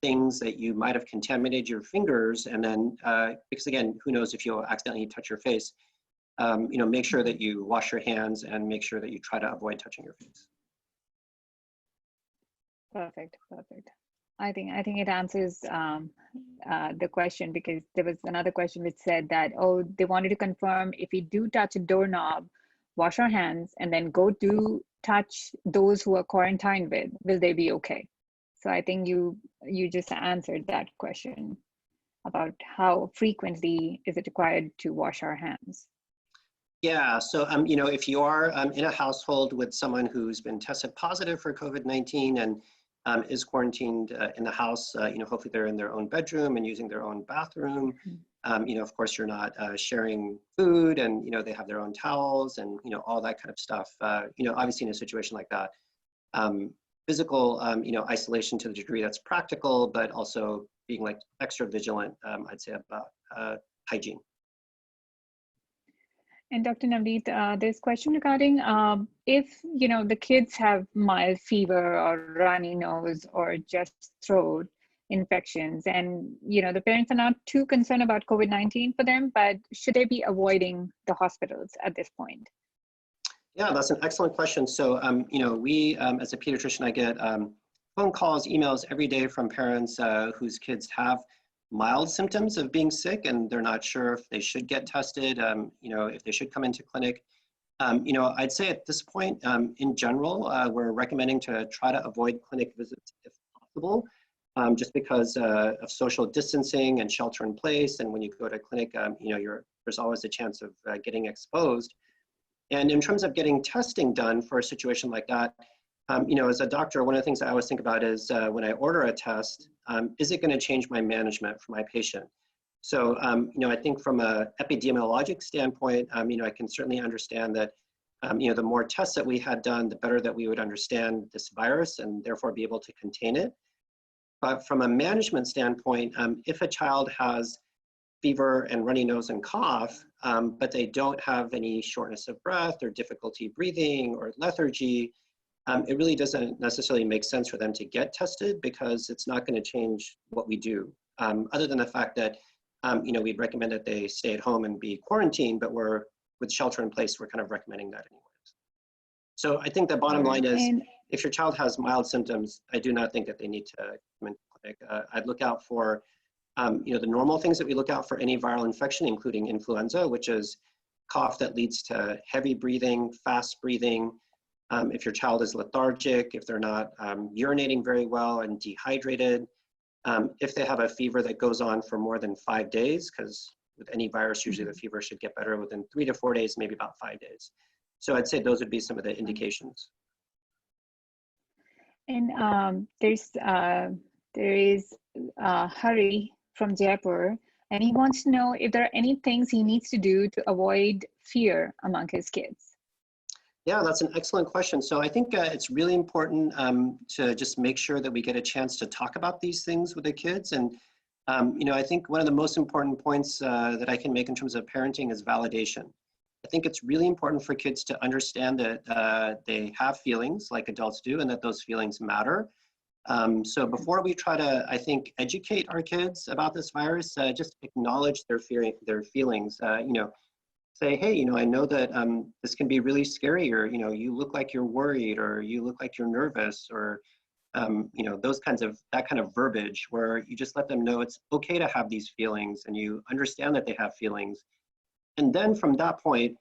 [SPEAKER 2] things that you might have contaminated your fingers, and then, because again, who knows if you'll accidentally touch your face. Make sure that you wash your hands and make sure that you try to avoid touching your face.
[SPEAKER 1] Perfect, perfect. I think it answers the question, because there was another question which said that, oh, they wanted to confirm if we do touch a doorknob, wash our hands, and then go to touch those who are quarantined with, will they be okay? So I think you just answered that question about how frequently is it required to wash our hands.
[SPEAKER 2] Yeah, so you know, if you are in a household with someone who's been tested positive for COVID-19 and is quarantined in the house, you know, hopefully they're in their own bedroom and using their own bathroom. You know, of course, you're not sharing food, and you know, they have their own towels and you know, all that kind of stuff. You know, obviously in a situation like that, physical you know, isolation to the degree that's practical, but also being like extra vigilant, I'd say, about hygiene.
[SPEAKER 1] And Dr. Navneet, there's a question regarding if, you know, the kids have mild fever or runny nose or just throat infections, and, you know, the parents are not too concerned about COVID-19 for them, but should they be avoiding the hospitals at this point?
[SPEAKER 2] Yeah, that's an excellent question. So, you know, we, as a pediatrician, I get phone calls, emails every day from parents whose kids have mild symptoms of being sick and they're not sure if they should get tested, you know, if they should come into clinic. You know, I'd say at this point, in general, we're recommending to try to avoid clinic visits if possible, just because of social distancing and shelter in place. And when you go to clinic, you know, there's always a chance of getting exposed. And in terms of getting testing done for a situation like that, you know, as a doctor, one of the things I always think about is when I order a test, is it going to change my management for my patient? So, you know, I think from an epidemiologic standpoint, you know, I can certainly understand that, you know, the more tests that we had done, the better that we would understand this virus and therefore be able to contain it. But from a management standpoint, if a child has fever and runny nose and cough, but they don't have any shortness of breath or difficulty breathing or lethargy, it really doesn't necessarily make sense for them to get tested because it's not going to change what we do. Other than the fact that, you know, we'd recommend that they stay at home and be quarantined, but with shelter in place, we're kind of recommending that anyways. So I think the bottom line is, if your child has mild symptoms, I do not think that they need to come into clinic. I'd look out for, you know, the normal things that we look out for any viral infection, including influenza, which is cough that leads to heavy breathing, fast breathing. If your child is lethargic, if they're not urinating very well and dehydrated, if they have a fever that goes on for more than 5 days, because with any virus, usually the fever should get better within 3 to 4 days, maybe about 5 days. So I'd say those would be some of the indications.
[SPEAKER 1] And there is Hari from Jaipur, and he wants to know if there are any things he needs to do to avoid fear among his kids.
[SPEAKER 2] Yeah, that's an excellent question. So I think it's really important to just make sure that we get a chance to talk about these things with the kids. And, you know, I think one of the most important points that I can make in terms of parenting is validation. I think it's really important for kids to understand that they have feelings like adults do and that those feelings matter. So before we try to, I think, educate our kids about this virus, just acknowledge their feelings, you know, say, hey, you know, I know that this can be really scary, or, you know, you look like you're worried, or you look like you're nervous, or, you know, that kind of verbiage where you just let them know it's okay to have these feelings and you understand that they have feelings. And then from that point,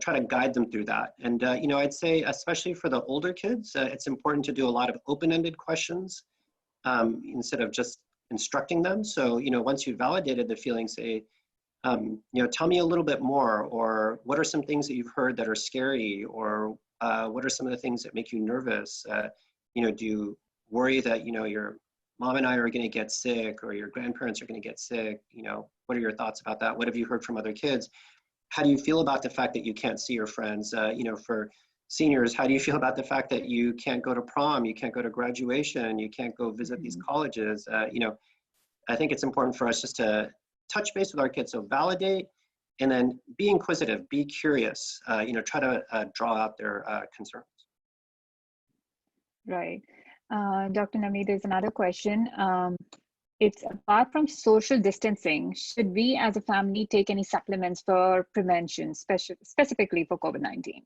[SPEAKER 2] try to guide them through that. And, you know, I'd say, especially for the older kids, it's important to do a lot of open-ended questions instead of just instructing them. So, you know, once you've validated the feelings, say, you know, tell me a little bit more, or what are some things that you've heard that are scary, or what are some of the things that make you nervous? You know, do you worry that, you know, your mom and I are going to get sick, or your grandparents are going to get sick? You know, what are your thoughts about that? What have you heard from other kids? How do you feel about the fact that you can't see your friends? You know, for seniors, how do you feel about the fact that you can't go to prom, you can't go to graduation, you can't go visit these colleges? You know, I think it's important for us just to touch base with our kids. So validate, and then be inquisitive, be curious, you know, try to draw out their concerns.
[SPEAKER 1] Right. Dr. Navneet, there's another question. It's apart from social distancing, should we as a family take any supplements for prevention, specifically for COVID-19?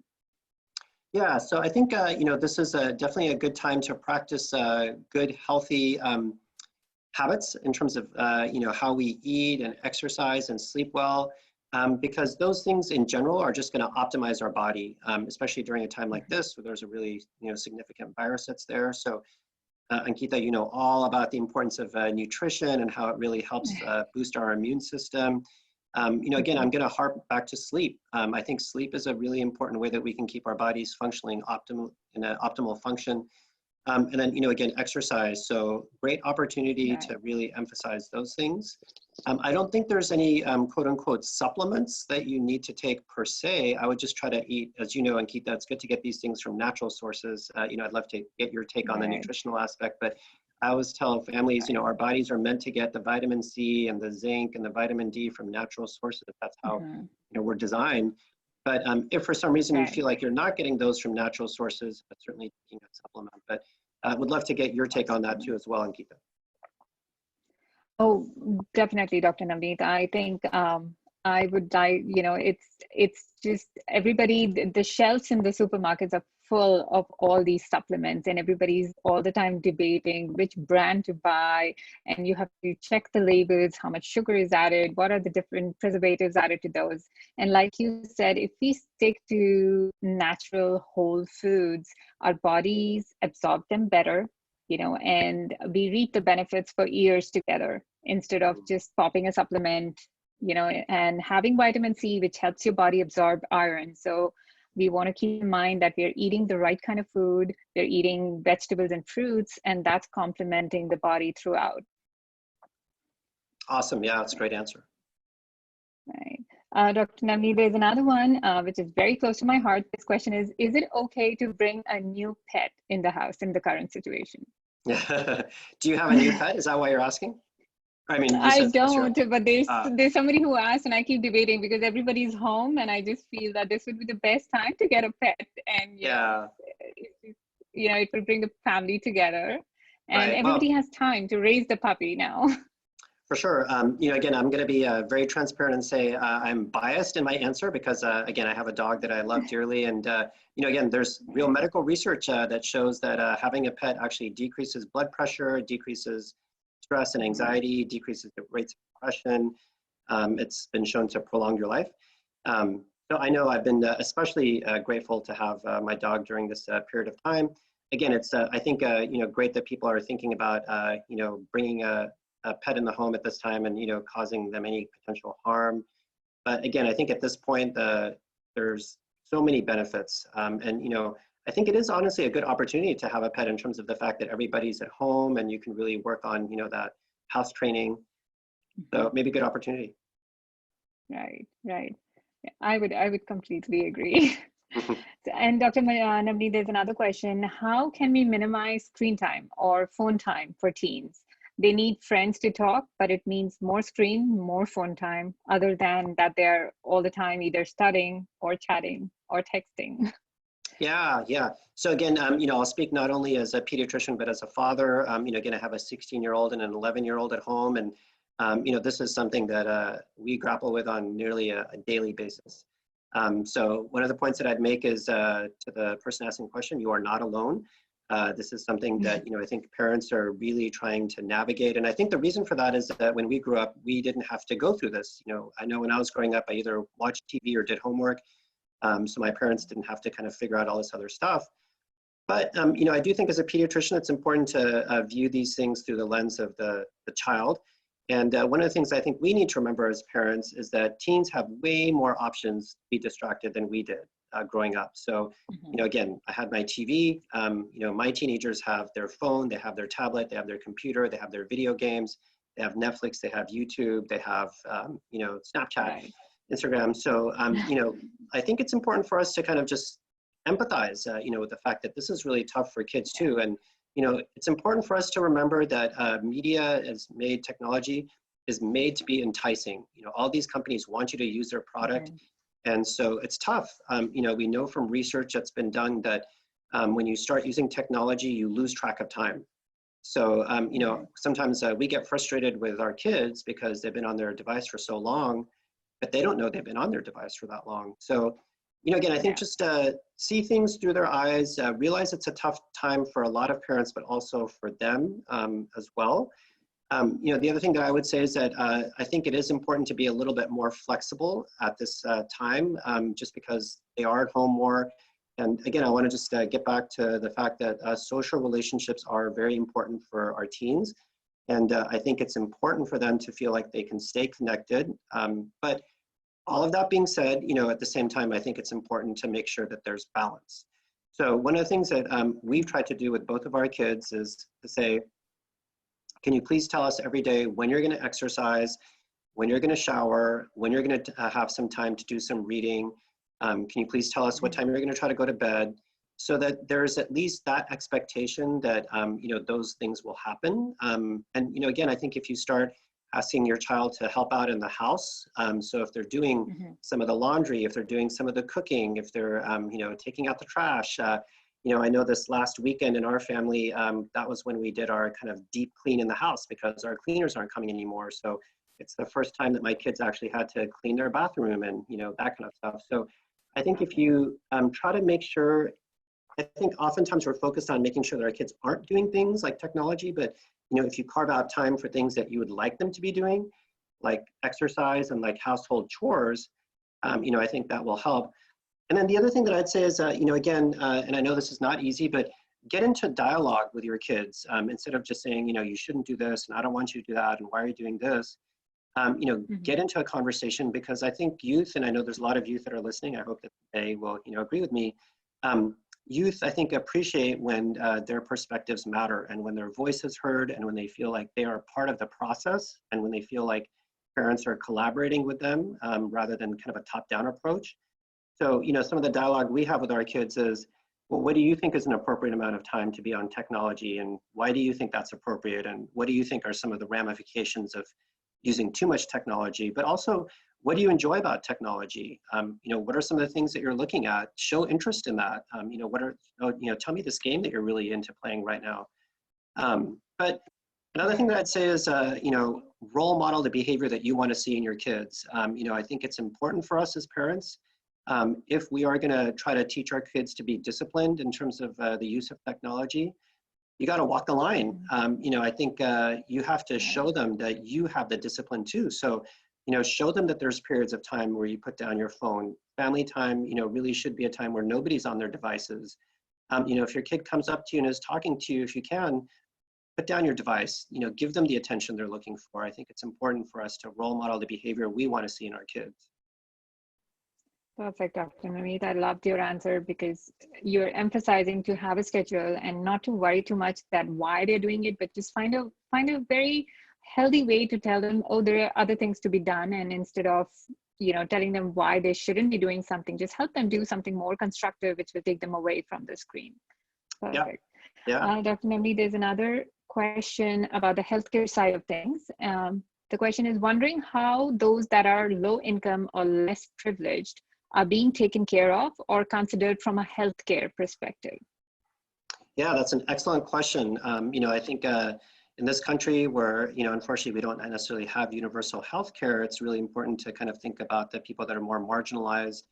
[SPEAKER 2] Yeah, so I think, this is definitely a good time to practice good, healthy habits in terms of, how we eat and exercise and sleep well, because those things in general are just going to optimize our body, especially during a time like this where there's a really, significant virus that's there. So Ankita, you know all about the importance of nutrition and how it really helps boost our immune system. Again, I'm going to harp back to sleep. I think sleep is a really important way that we can keep our bodies functioning in an optimal function. And then, again, exercise. So great opportunity to really emphasize those things. I don't think there's any quote unquote supplements that you need to take per se. I would just try to eat, as you know, Ankita, it's good to get these things from natural sources. I'd love to get your take on the nutritional aspect, but I always tell families, our bodies are meant to get the vitamin C and the zinc and the vitamin D from natural sources. That's how, we're designed. But if for some reason you feel like you're not getting those from natural sources, certainly taking a supplement. But I would love to get your take on that too as well, Ankita.
[SPEAKER 1] Oh, definitely, Dr. Navneet. I think I would die, it's just everybody, the shelves in the supermarkets are full of all these supplements, and everybody's all the time debating which brand to buy. And you have to check the labels, how much sugar is added, what are the different preservatives added to those. And like you said, if we stick to natural whole foods, our bodies absorb them better, and we reap the benefits for years together instead of just popping a supplement, and having vitamin C, which helps your body absorb iron. So we want to keep in mind that we're eating the right kind of food, we're eating vegetables and fruits, and that's complementing the body throughout.
[SPEAKER 2] Awesome. Yeah, that's a great answer.
[SPEAKER 1] Right. Dr. Navneet, there's another one which is very close to my heart. This question is it okay to bring a new pet in the house in the current situation?
[SPEAKER 2] Do you have a new pet? Is that why you're asking? I mean,
[SPEAKER 1] I don't, but there's somebody who asked, and I keep debating because everybody's home, and I just feel that this would be the best time to get a pet, and it will bring the family together, and everybody has time to raise the puppy now.
[SPEAKER 2] For sure. Again, I'm going to be very transparent and say I'm biased in my answer because, again, I have a dog that I love dearly. And, again, there's real medical research that shows that having a pet actually decreases blood pressure, decreases stress and anxiety, decreases the rates of depression. It's been shown to prolong your life. So I know I've been especially grateful to have my dog during this period of time. Again, it's, I think, great that people are thinking about, bringing a pet in the home at this time and causing them any potential harm. But again, I think at this point there's so many benefits, and I think it is honestly a good opportunity to have a pet in terms of the fact that everybody's at home and you can really work on that house training. So maybe a good opportunity.
[SPEAKER 1] Right. Yeah, I would completely agree. And Dr. Navneet, there's another question. How can we minimize screen time or phone time for teens? They need friends to talk, but it means more screen, more phone time, other than that they're all the time either studying or chatting or texting.
[SPEAKER 2] Yeah. So again, I'll speak not only as a pediatrician, but as a father. Again, I have a 16-year-old and an 11-year-old at home. And, this is something that we grapple with on nearly a daily basis. So one of the points that I'd make is to the person asking the question, you are not alone. This is something that, I think parents are really trying to navigate. And I think the reason for that is that when we grew up, we didn't have to go through this. I know when I was growing up, I either watched TV or did homework. So my parents didn't have to kind of figure out all this other stuff. But, I do think as a pediatrician, it's important to view these things through the lens of the child. And one of the things I think we need to remember as parents is that teens have way more options to be distracted than we did growing up. So, again, I had my TV, my teenagers have their phone, they have their tablet, they have their computer, they have their video games, they have Netflix, they have YouTube, they have, Snapchat, Instagram. So, I think it's important for us to kind of just empathize, with the fact that this is really tough for kids too. And, it's important for us to remember that media technology is made to be enticing. All these companies want you to use their product. And so it's tough. We know from research that's been done that when you start using technology, you lose track of time. So, sometimes we get frustrated with our kids because they've been on their device for so long, but they don't know they've been on their device for that long. So, again, I think
[SPEAKER 1] Yeah.
[SPEAKER 2] just see things through their eyes, realize it's a tough time for a lot of parents, but also for them as well. The other thing that I would say is that I think it is important to be a little bit more flexible at this time, just because they are at home more. And again, I want to just get back to the fact that social relationships are very important for our teens. And I think it's important for them to feel like they can stay connected. But all of that being said, at the same time, I think it's important to make sure that there's balance. So one of the things that we've tried to do with both of our kids is to say, can you please tell us every day when you're going to exercise, when you're going to shower, when you're going to have some time to do some reading? Can you please tell us what time you're going to try to go to bed? So that there's at least that expectation that, those things will happen. And, again, I think if you start asking your child to help out in the house, so if they're doing some of the laundry, if they're doing some of the cooking, if they're, taking out the trash, I know this last weekend in our family, that was when we did our kind of deep clean in the house because our cleaners aren't coming anymore. So it's the first time that my kids actually had to clean their bathroom and, that kind of stuff. So I think if you try to make sure, I think oftentimes we're focused on making sure that our kids aren't doing things like technology, but, if you carve out time for things that you would like them to be doing, like exercise and like household chores, I think that will help. And then the other thing that I'd say is, again, and I know this is not easy, but get into dialogue with your kids instead of just saying, you shouldn't do this and I don't want you to do that and why are you doing this? Get into a conversation because I think youth, and I know there's a lot of youth that are listening, I hope that they will, agree with me. Youth, I think, appreciate when their perspectives matter and when their voice is heard and when they feel like they are part of the process and when they feel like parents are collaborating with them rather than kind of a top-down approach. So, some of the dialogue we have with our kids is, well, what do you think is an appropriate amount of time to be on technology? And why do you think that's appropriate? And what do you think are some of the ramifications of using too much technology? But also, what do you enjoy about technology? What are some of the things that you're looking at? Show interest in that. Tell me this game that you're really into playing right now. But another thing that I'd say is, role model the behavior that you want to see in your kids. I think it's important for us as parents, if we are going to try to teach our kids to be disciplined in terms of the use of technology, you got to walk the line. I think you have to show them that you have the discipline too. So, show them that there's periods of time where you put down your phone. Family time, really should be a time where nobody's on their devices. If your kid comes up to you and is talking to you, if you can, put down your device, give them the attention they're looking for. I think it's important for us to role model the behavior we want to see in our kids.
[SPEAKER 1] Perfect, Dr. Navneet. I loved your answer because you're emphasizing to have a schedule and not to worry too much that why they're doing it, but just find a very healthy way to tell them, oh, there are other things to be done. And instead of, telling them why they shouldn't be doing something, just help them do something more constructive, which will take them away from the screen. Perfect.
[SPEAKER 2] Yeah.
[SPEAKER 1] Dr. Navneet, there's another question about the healthcare side of things. The question is wondering how those that are low income or less privileged are being taken care of or considered from a healthcare perspective?
[SPEAKER 2] Yeah, that's an excellent question. I think in this country where, unfortunately we don't necessarily have universal health care, it's really important to kind of think about the people that are more marginalized.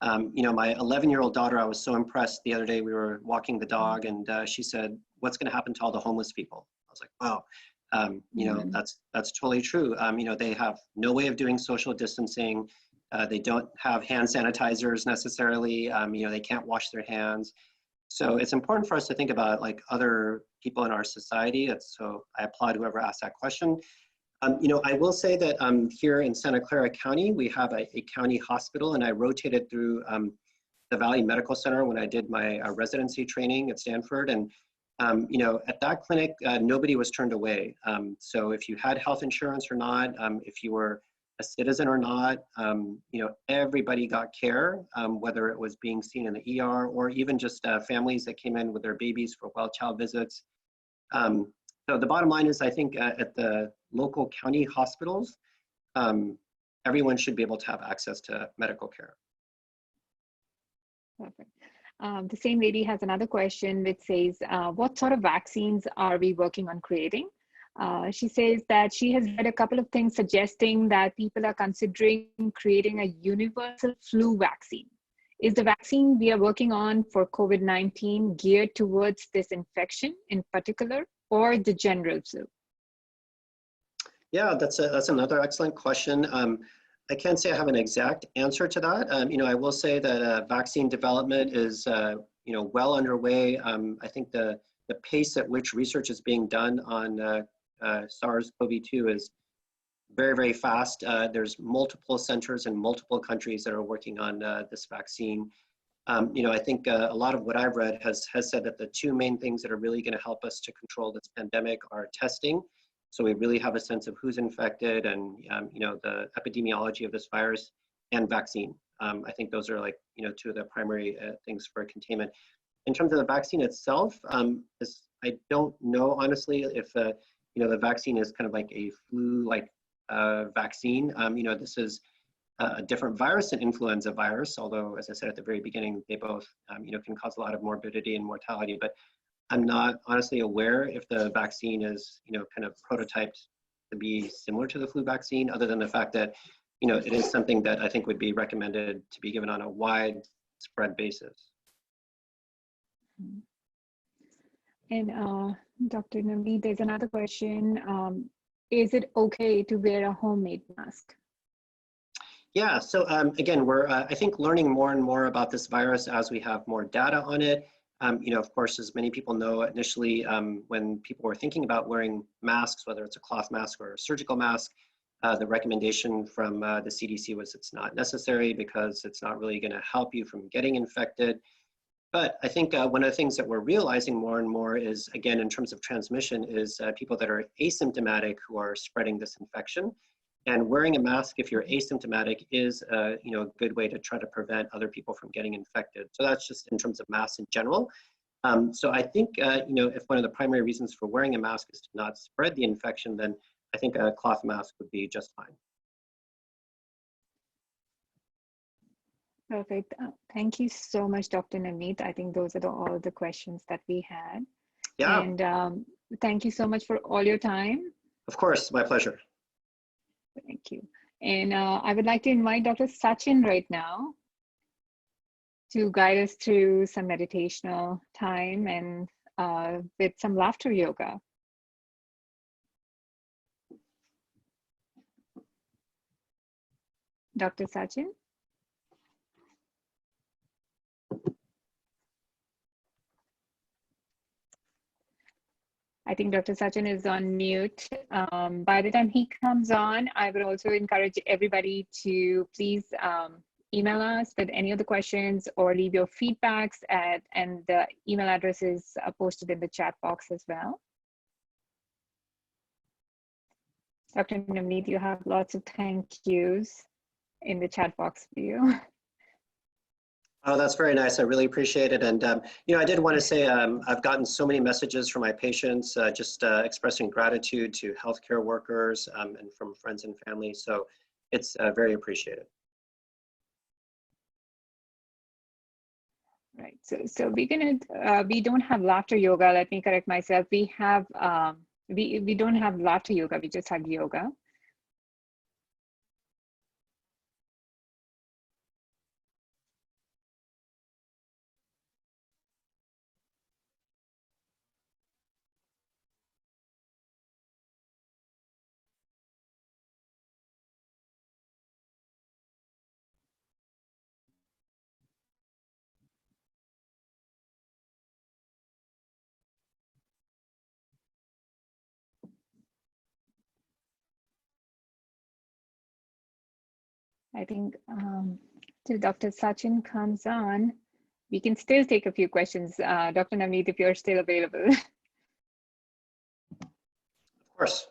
[SPEAKER 2] My 11-year-old daughter, I was so impressed the other day, we were walking the dog and she said, what's going to happen to all the homeless people? I was like, wow, that's totally true. They have no way of doing social distancing. They don't have hand sanitizers necessarily. They can't wash their hands. So it's important for us to think about like other people in our society. So I applaud whoever asked that question. I will say that here in Santa Clara County, we have a county hospital, and I rotated through the Valley Medical Center when I did my residency training at Stanford. And, at that clinic, nobody was turned away. So if you had health insurance or not, if you were a citizen or not, everybody got care, whether it was being seen in the ER or even just families that came in with their babies for well child visits. So the bottom line is, I think at the local county hospitals, everyone should be able to have access to medical care.
[SPEAKER 1] Perfect. The same lady has another question which says, what sort of vaccines are we working on creating? She says that she has read a couple of things suggesting that people are considering creating a universal flu vaccine. Is the vaccine we are working on for COVID-19 geared towards this infection in particular, or the general flu?
[SPEAKER 2] Yeah, that's another excellent question. I can't say I have an exact answer to that. I will say that vaccine development is well underway. I think the pace at which research is being done on SARS-CoV-2 is very, very fast. There's multiple centers in multiple countries that are working on this vaccine. I think a lot of what I've read has said that the two main things that are really going to help us to control this pandemic are testing. So we really have a sense of who's infected and, the epidemiology of this virus, and vaccine. I think those are two of the primary things for containment. In terms of the vaccine itself, I don't know, honestly, if, the vaccine is kind of like a flu-like vaccine. This is a different virus, an influenza virus, although, as I said at the very beginning, they both, can cause a lot of morbidity and mortality. But I'm not honestly aware if the vaccine is, kind of prototyped to be similar to the flu vaccine, other than the fact that, it is something that I think would be recommended to be given on a widespread basis.
[SPEAKER 1] And Dr. Navneet, there's another question. Is it okay to wear a homemade mask?
[SPEAKER 2] Yeah, so again, we're, I think, learning more and more about this virus as we have more data on it. Of course, as many people know, initially, when people were thinking about wearing masks, whether it's a cloth mask or a surgical mask, the recommendation from the CDC was it's not necessary because it's not really going to help you from getting infected. But I think one of the things that we're realizing more and more is, again, in terms of transmission, is people that are asymptomatic who are spreading this infection. And wearing a mask, if you're asymptomatic, is a good way to try to prevent other people from getting infected. So that's just in terms of masks in general. So I think, if one of the primary reasons for wearing a mask is to not spread the infection, then I think a cloth mask would be just fine.
[SPEAKER 1] Perfect. Thank you so much, Dr. Navneet. I think those are all the questions that we had.
[SPEAKER 2] Yeah.
[SPEAKER 1] And thank you so much for all your time.
[SPEAKER 2] Of course, my pleasure.
[SPEAKER 1] Thank you. And I would like to invite Dr. Sachin right now to guide us through some meditational time and with some laughter yoga. Dr. Sachin? I think Dr. Sachin is on mute. By the time he comes on, I would also encourage everybody to please email us with any of the questions or leave your feedbacks and the email address is posted in the chat box as well. Dr. Navneet, you have lots of thank yous in the chat box for you.
[SPEAKER 2] Oh, that's very nice. I really appreciate it. And, I did want to say I've gotten so many messages from my patients just expressing gratitude to healthcare workers and from friends and family. So it's very appreciated.
[SPEAKER 1] Right. So we're gonna we don't have laughter yoga. Let me correct myself. We have we don't have laughter yoga. We just have yoga. I think till Dr. Sachin comes on, we can still take a few questions. Dr. Navneet, if you're still available.
[SPEAKER 2] Of course.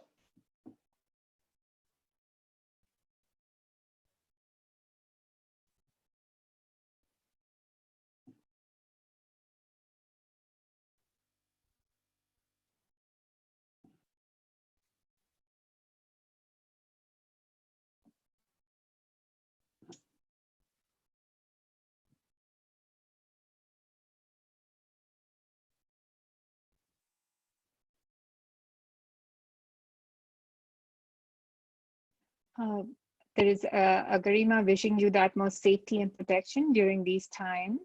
[SPEAKER 1] There is a Garima wishing you the utmost safety and protection during these times.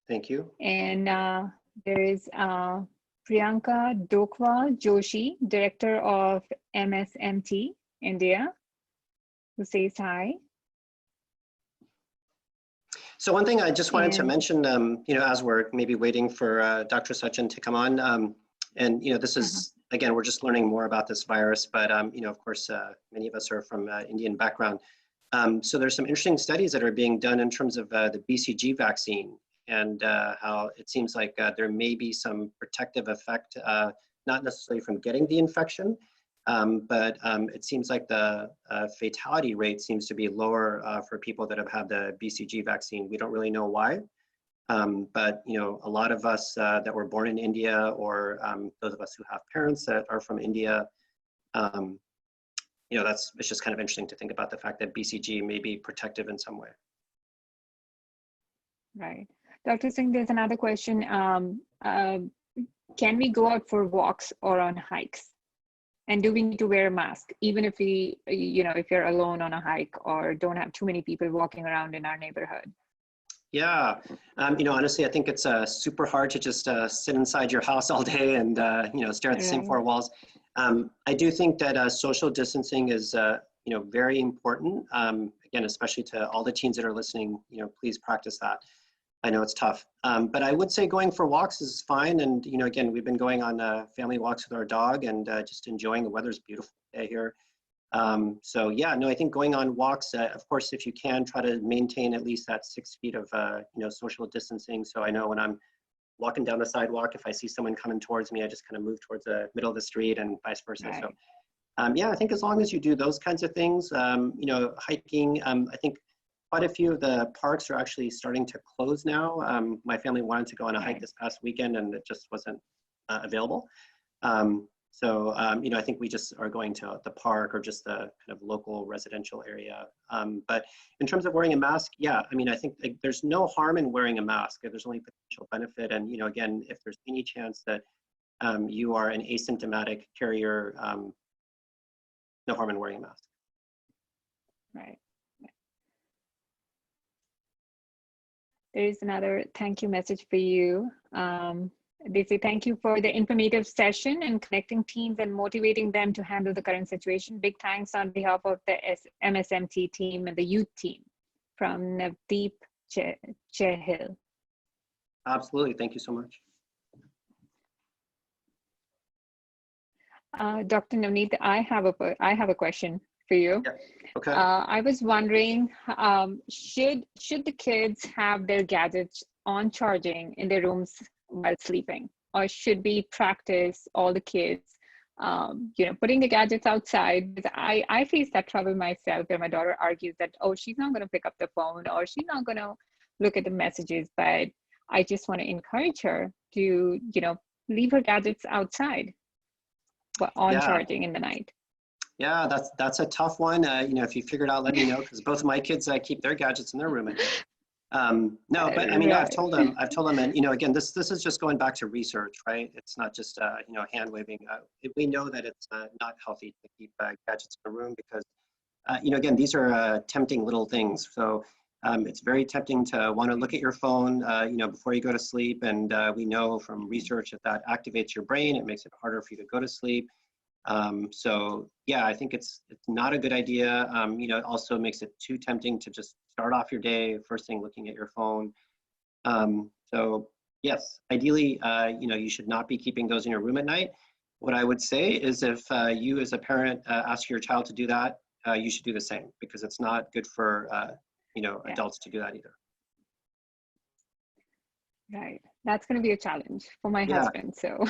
[SPEAKER 2] Thank you.
[SPEAKER 1] And there is Priyanka Dokwa Joshi, Director of MSMT India, who says hi.
[SPEAKER 2] So one thing I just wanted to
[SPEAKER 1] And-
[SPEAKER 2] mention, as we're maybe waiting for Dr. Sachin to come on, and this is, again, we're just learning more about this virus, but of course, many of us are from Indian background. So there's some interesting studies that are being done in terms of the BCG vaccine and how it seems like there may be some protective effect, not necessarily from getting the infection, but it seems like the fatality rate seems to be lower for people that have had the BCG vaccine. We don't really know why, but a lot of us that were born in India, or those of us who have parents that are from India, it's just kind of interesting to think about the fact that BCG may be protective in some way.
[SPEAKER 1] Right. Dr. Singh, there's another question. Can we go out for walks or on hikes? And do we need to wear a mask, even if if you're alone on a hike or don't have too many people walking around in our neighborhood?
[SPEAKER 2] Yeah, honestly, I think it's super hard to just sit inside your house all day and, stare at the same four walls. I do think that social distancing is, very important. Again, especially to all the teens that are listening, please practice that. I know it's tough, but I would say going for walks is fine. And, again, we've been going on family walks with our dog and just enjoying the weather's beautiful day here. So yeah, no, I think going on walks, of course, if you can, try to maintain at least that 6 feet of, social distancing. So I know when I'm walking down the sidewalk, if I see someone coming towards me, I just kind of move towards the middle of the street and vice versa.
[SPEAKER 1] Right.
[SPEAKER 2] So yeah, I think as long as you do those kinds of things, hiking, I think quite a few of the parks are actually starting to close now. My family wanted to go on a hike this past weekend and it just wasn't available. So, I think we just are going to the park or just the kind of local residential area. But in terms of wearing a mask, yeah, I think there's no harm in wearing a mask. There's only potential benefit. And, again, if there's any chance that you are an asymptomatic carrier, no harm in wearing a mask.
[SPEAKER 1] Right. There is another thank you message for you. They say, thank you for the informative session and connecting teens and motivating them to handle the current situation. Big thanks on behalf of the MSMT team and the youth team from Navdeep Chehil.
[SPEAKER 2] Absolutely, thank you so much.
[SPEAKER 1] Dr. Navneet, I have a question for you.
[SPEAKER 2] Yeah. Okay.
[SPEAKER 1] I was wondering, should the kids have their gadgets on charging in their rooms while sleeping, or should we practice all the kids, putting the gadgets outside? Because I face that trouble myself, where my daughter argues that, oh, she's not going to pick up the phone or she's not going to look at the messages, but I just want to encourage her to, leave her gadgets outside, but on charging in the night.
[SPEAKER 2] Yeah, that's a tough one. If you figure it out, let me know, because both of my kids keep their gadgets in their room at night. No, but right. I've told them, and again, this is just going back to research, right? It's not just hand waving. We know that it's not healthy to keep gadgets in a room because, again, these are tempting little things. So it's very tempting to want to look at your phone, before you go to sleep, and we know from research that activates your brain. It makes it harder for you to go to sleep. So yeah, I think it's not a good idea. It also makes it too tempting to just start off your day first thing looking at your phone. So yes, ideally, you should not be keeping those in your room at night. What I would say is if you as a parent ask your child to do that, you should do the same, because it's not good for adults to do that either.
[SPEAKER 1] Right. That's going to be a challenge for my husband. So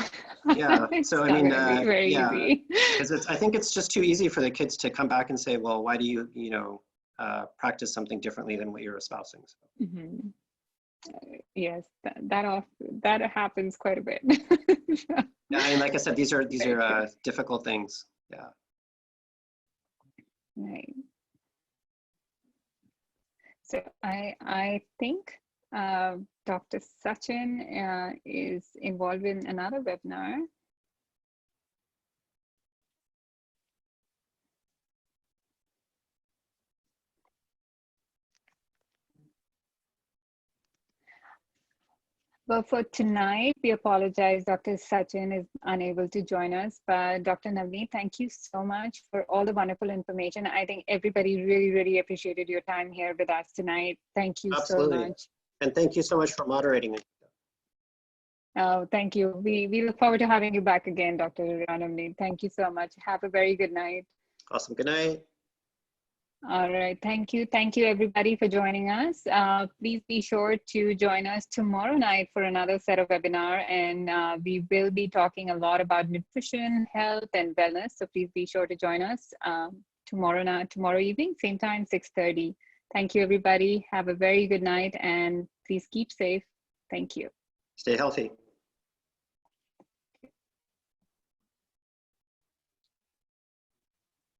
[SPEAKER 2] yeah. So I mean,
[SPEAKER 1] very easy.
[SPEAKER 2] Because I think it's just too easy for the kids to come back and say, well, why do you practice something differently than what you're espousing? So.
[SPEAKER 1] Mm-hmm. Yes, that happens quite a bit.
[SPEAKER 2] Yeah, and like I said, these are difficult things. Yeah.
[SPEAKER 1] Right. So I think Dr. Sachin is involved in another webinar. Well, for tonight, we apologize. Dr. Sachin is unable to join us, but Dr. Navneet, thank you so much for all the wonderful information. I think everybody really, really appreciated your time here with us tonight. Thank you so
[SPEAKER 2] Absolutely.
[SPEAKER 1] much.
[SPEAKER 2] And thank you so much for moderating it.
[SPEAKER 1] Oh, thank you. We look forward to having you back again, Dr. Navneet. Thank you so much. Have a very good night.
[SPEAKER 2] Awesome. Good night.
[SPEAKER 1] All right. Thank you. Thank you, everybody, for joining us. Please be sure to join us tomorrow night for another set of webinar. And we will be talking a lot about nutrition, health, and wellness. So please be sure to join us tomorrow evening, same time, 6:30. Thank you, everybody. Have a very good night, and please keep safe. Thank you.
[SPEAKER 2] Stay healthy.